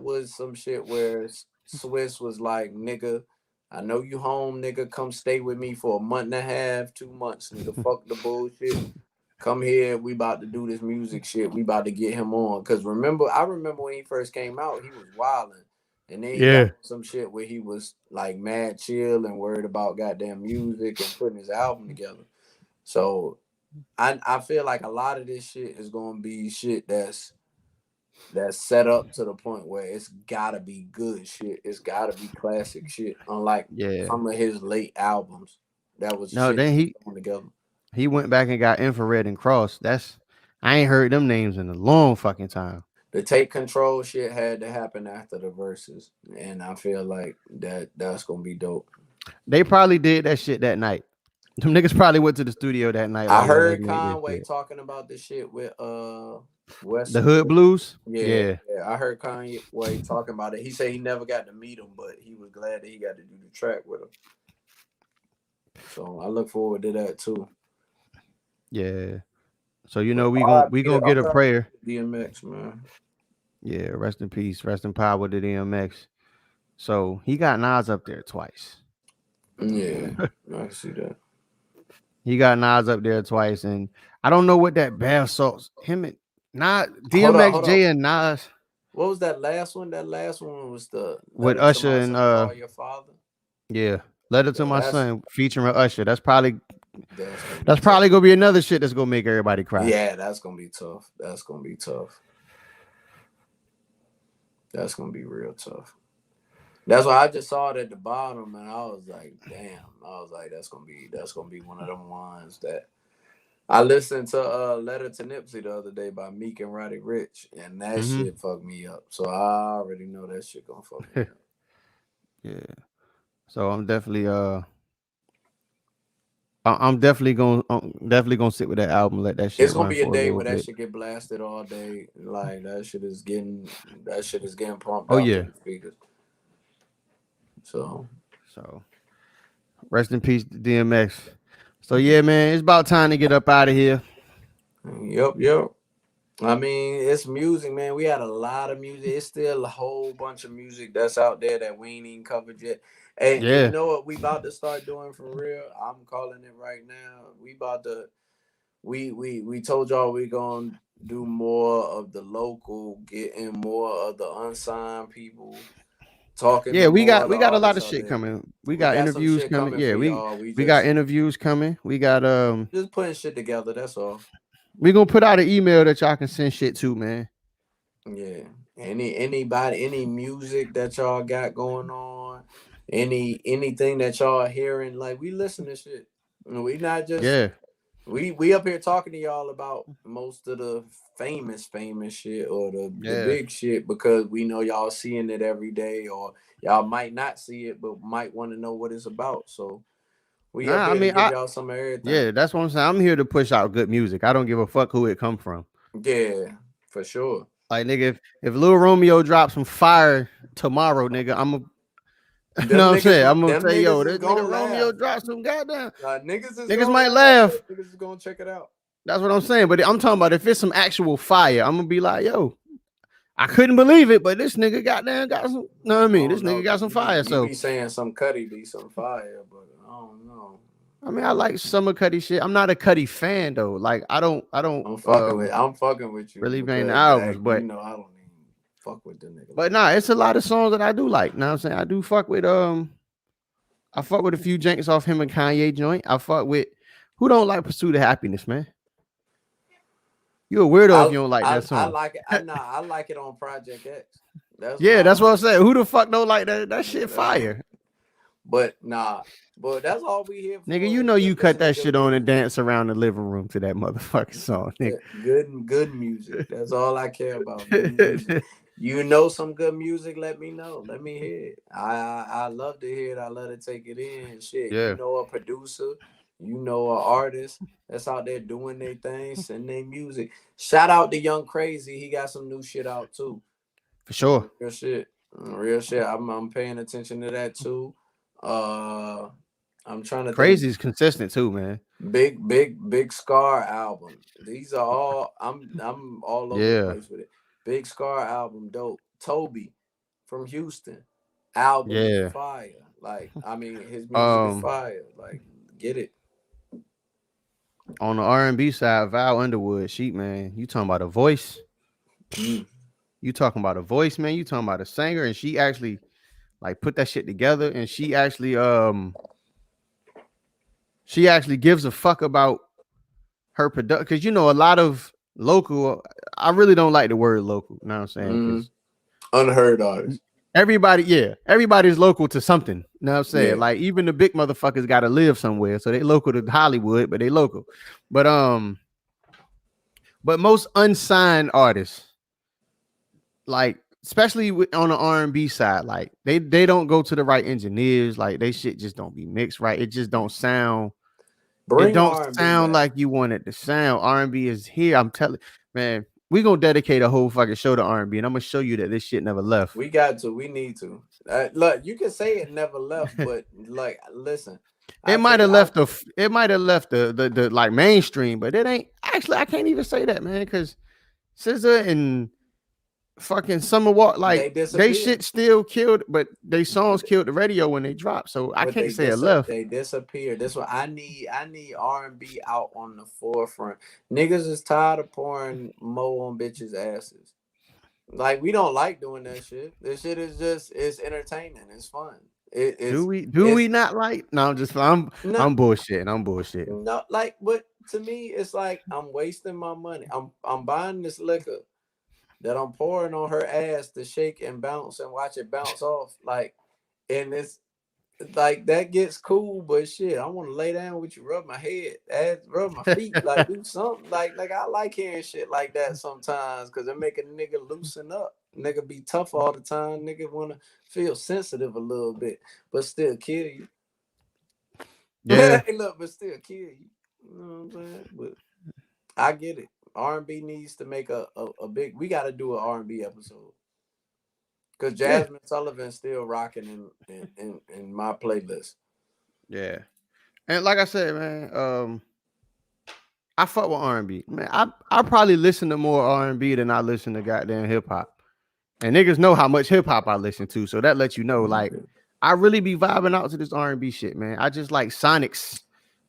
was some shit where Swiss was like, nigga, I know you home, nigga. Come stay with me for a month and a half, 2 months, nigga. Fuck the bullshit. Come here. We about to do this music shit. We about to get him on. Cause I remember when he first came out, he was wilding. And then he got Yeah. some shit where he was like mad chill and worried about goddamn music and putting his album together. So I feel like a lot of this shit is gonna be shit that's set up to the point where it's gotta be good shit. It's gotta be classic shit. Unlike Yeah. some of his late albums, that was No, shit then thrown together. he went back and got Infrared and Cross. That's I ain't heard them names in a long fucking time. The Take Control shit had to happen after the verses, and I feel like that's gonna be dope. They probably did that shit that night. Them niggas probably went to the studio that night, I like, yo, let's heard make this Conway shit. talking about this shit with The Westside. Hood Blues? Yeah, Yeah. yeah, I heard Kanye talking about it. He said he never got to meet him, but he was glad that he got to do the track with him. So I look forward to that too. Yeah. So But we RIP gonna get a prayer. DMX, man. Yeah, rest in peace, rest in power to DMX. So he got Nas up there twice. Yeah, I can see that. He got Nas up there twice, and I don't know what that bath salts him and Nas DMX, Hold up. J, and Nas What was that last one? That last one was the with Letter to My Usher and Son, Call Your Father. yeah, Letter to Yeah, My Son featuring Usher. that's gonna be That's tough. probably gonna be another shit that's gonna make everybody cry. Yeah, that's gonna be tough. That's gonna be tough. That's gonna be real tough. That's why I just saw it at the bottom, and I was like, damn. I was like, that's gonna be one of them ones that I listened to Letter to Nipsey the other day by Meek and Roddy Rich, and that Mm-hmm. shit fucked me up. So I already know that shit gonna fuck me up. Yeah. So I'm definitely gonna sit with that album, let that shit It's gonna run be a for a day little where that bit. shit get blasted all day. Like that shit is getting pumped Oh out to yeah. the speakers. So So rest in peace to DMX. So yeah, man, it's about time to get up out of here. yep. I mean, it's music, man. We had a lot of music. It's still a whole bunch of music that's out there that we ain't even covered yet. And you Yeah. know what we about to start doing for real? I'm calling it right now. We about to we told y'all we gonna do more of the local, getting more of the unsigned people, talking Yeah, to we more of got the we got a lot artists of out shit there. coming. We We got got some interviews shit coming. coming for Yeah, we y'all. We we got just interviews coming. just putting shit together. That's all. We gonna put out an email that y'all can send shit to, man. Yeah. Any music that y'all got going on, anything that y'all hearing, like we listen to shit. We not just Yeah. we up here talking to y'all about most of the famous shit or the Yeah. big shit because we know y'all seeing it every day or y'all might not see it but might want to know what it's about. So we up Nah, I here to mean give y'all some of everything. yeah, that's what I'm saying. I'm here to push out good music. I don't give a fuck who it come from. Yeah, for sure. Like nigga, if Lil Romeo drops some fire tomorrow, nigga, I'm a you know Them what I'm niggas, saying? I'm gonna them say, niggas yo, is this nigga gonna Romeo laugh. dropped some goddamn. Niggas is Niggas gonna might laugh, laugh. but niggas is gonna check it out. That's what I'm saying. But I'm talking about if it's some actual fire, I'm gonna be like, yo, I couldn't believe it, but this nigga goddamn got some. Know what I I mean? This don't nigga know, got cause some fire. you So be saying some Cuddy be some fire, but I don't know. I mean, I like some of Cuddy shit. I'm not a Cuddy fan though. Like I don't I'm fucking with you really bang the because albums, you but know I don't even fuck with the nigga but like nah, it's a lot of songs that I do like. Know what I'm saying? I do fuck with I fuck with a few janks off him and Kanye joint. I fuck with who don't like Pursuit of Happiness, man. You a weirdo if you don't like that I song. like it. I like it on Project X. That's when Yeah, I that's what like I'm it. saying. Who the fuck don't like that? That Yeah, shit fire. but nah, but that's all we here Nigga, for you is know to you cut listen to that good shit on music. and dance around the living room to that motherfucking song, nigga. Good music. That's all I care about. Good music. You know some good music, let me know. Let me hear it. I love to hear it. I love to take it in. Shit, you Yeah, know a producer, you know an artist that's out there doing their thing, sending their music. Shout out to Young Crazy. He got some new shit out too. for sure. Real shit. Real shit. I'm paying attention to that too. Uh I'm trying to think. Crazy is consistent too, man. Big Scar album. These are all I'm all over the Yeah, place with it. Big Scar album, dope. Toby from Houston, album yeah. fire. Like I mean, his music is Um, fire. Like get it. on the R&B side, Val Underwood, Sheep Man. You talking about a voice? Mm. You talking about a voice, man? You talking about a singer? And she actually like put that shit together, and she actually gives a fuck about her production, because you know a lot of local. I really don't like the word local. You know what I'm saying? Mm. Because Unheard artist. everybody, yeah, everybody's local to something. You know what I'm saying? Yeah. Like even the big motherfuckers got to live somewhere, so they local to Hollywood, but they local. But but most unsigned artists, like especially on the R&B side, like they don't go to the right engineers. Like they shit just don't be mixed right. It just don't sound. It Bring don't R&B sound back. like you want it to sound. R&B is here. I'm telling, man, we gonna dedicate a whole fucking show to R&B, and I'm gonna show you that this shit never left. We got to. We need to. Look, you can say it never left, but like, listen, It I might take. have left it might have left the like mainstream, but it ain't actually. I can't even say that, man, because SZA and fucking Summer Walk, like They they disappear. shit still killed, but they songs killed the radio when they dropped. So I But can't say it left. they disappear. That's what I need. I need R&B out on the forefront. Niggas is tired of pouring mo on bitches' asses. Like we don't like doing that shit. This shit is just it's entertaining. It's fun. Do we It's not like? No, not I'm bullshitting. I'm bullshitting. no like. But to me, it's like I'm wasting my money. I'm buying this liquor that I'm pouring on her ass to shake and bounce and watch it bounce off. Like, and it's like that gets cool, but shit, I want to lay down with you, rub my head, rub my feet, like do something. Like I like hearing shit like that sometimes because it make a nigga loosen up. Nigga be tough all the time. Nigga want to feel sensitive a little bit, but still kill you. Yeah, Hey, look, but still kill you. You know what I'm saying? But I get it. R&B needs to make a big. We got to do an R&B episode because yeah, Jasmine Sullivan's still rocking in my playlist. yeah. And like I said, man, I fuck with R&B. Man, I probably listen to more R&B than I listen to goddamn hip hop. And niggas know how much hip hop I listen to, so that lets you know, like, I really be vibing out to this R&B shit, man. I just like sonics.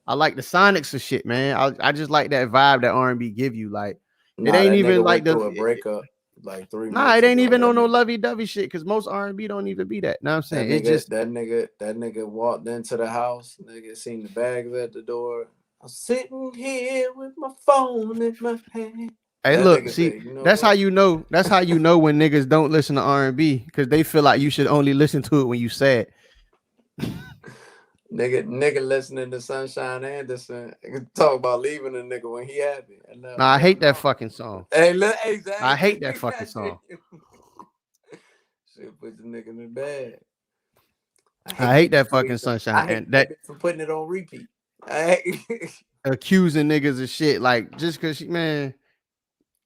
I like the sonics of shit, man. I just like that vibe that R&B give you. Like, it Nah, ain't that even nigga like went the through a breakup like three nah, months it ain't ago. even That on no nigga, lovey dovey shit, because most R&B don't even be that. Know what I'm that saying? It nigga, just that nigga walked into the house. Nigga seen the bags at the door. I'm sitting here with my phone in my hand. hey, That look, nigga see, say, you know that's how what? you know. That's how you know when niggas don't listen to R&B, because they feel like you should only listen to it when you sad. Nigga listening to Sunshine Anderson talk about leaving a nigga when he happy. And Nah, I never hate that know. fucking song. Hey, look, I exactly. hate that fucking That song. shit, shit put the nigga in the bag. I I hate hate that that bitch fucking sunshine, I hate and that that bitch for putting it on repeat. I hate accusing niggas of shit, like just cause she, man,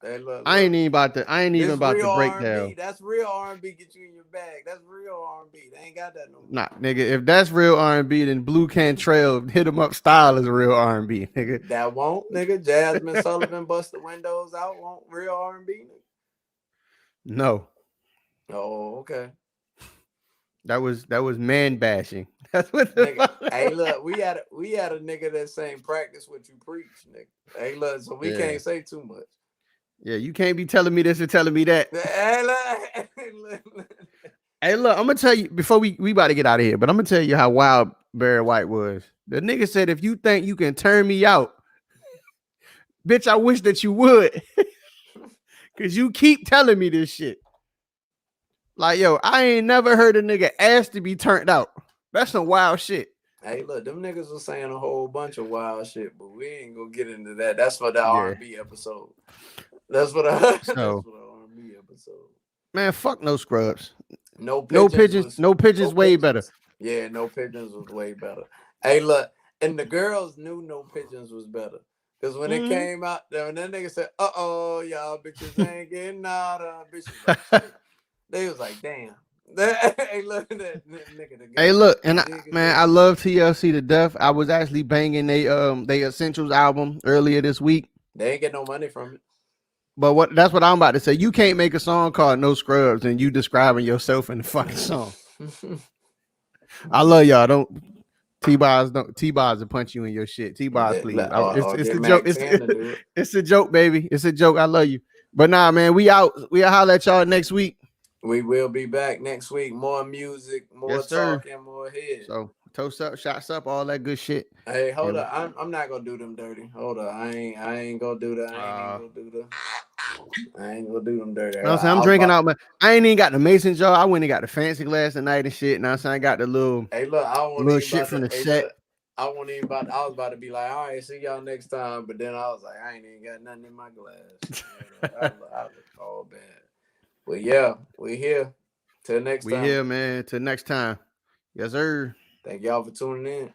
Hey, I ain't look. even about to I ain't even This about real to break R&B. down. That's real R&B. Get you in your bag. That's real R&B. They ain't got that no more. Nah, nigga, if that's real R&B, then Blue Cantrell hit 'em up style is real R&B, nigga. That won't, nigga. Jasmine Sullivan bust the windows out. Won't real R&B, nigga. No, Oh, okay. that was man bashing. That's what the Nigga. fuck. Hey, look, we had a nigga that saying practice what you preach, nigga. Hey, look, so we Yeah, can't say too much. yeah, you can't be telling me this and telling me that. Hey, look. Hey, look, I'm gonna tell you before we about to get out of here, but I'm gonna tell you how wild Barry White was. The nigga said, if you think you can turn me out, bitch, I wish that you would. Cause you keep telling me this shit. Like, yo, I ain't never heard a nigga ask to be turned out. That's some wild shit. Hey, look, them niggas was saying a whole bunch of wild shit, but we ain't gonna get into that. That's for the Yeah. R&B episode. That's for the that's So for the R&B episode. Man, fuck no scrubs. No No pigeons pigeons. was No pigeons no way better. pigeons. Yeah, no pigeons was way better. Hey, look, and the girls knew no pigeons was better. Cause when it Mm-hmm. came out, when that nigga said, "Uh-oh, y'all bitches ain't getting out of," bitches like shit. They was like, "Damn." Hey, look at that nigga that Hey, got look, and the dig man, nigga. I love TLC to death. I was actually banging they Essentials album earlier this week. They ain't get no money from But what that's what I'm about to say. You can't make a song called No Scrubs and you describing yourself in the fucking song. it. I love y'all. Don't T-Bars will punch you in your shit. T-Bars, please. It's Or it's get the joke. Mac 10 to do it. It's a joke, baby. It's a joke. I love you. But nah, man, we out. We'll holler at y'all next week. We will be back next week. More music, more Yes, sir. talking, more head. So toast up, shots up, all that good shit. Hey, hold And up. I'm not gonna do them dirty. Hold up. I ain't gonna do that. I ain't gonna do them dirty. I'm saying I'm I was drinking about. out, but I ain't even got the mason jar. I went and got the fancy glass tonight and shit. Now I'm saying I got the Hey, look. I won't little even shit about from to. the Hey, set. look. I won't even about. I was about to be like, all right, see y'all next time. But then I was like, I ain't even got nothing in my glass. I look all bad. But yeah, we here. Till next We time. here, man. Till next time. Yes, sir. Thank y'all for tuning in.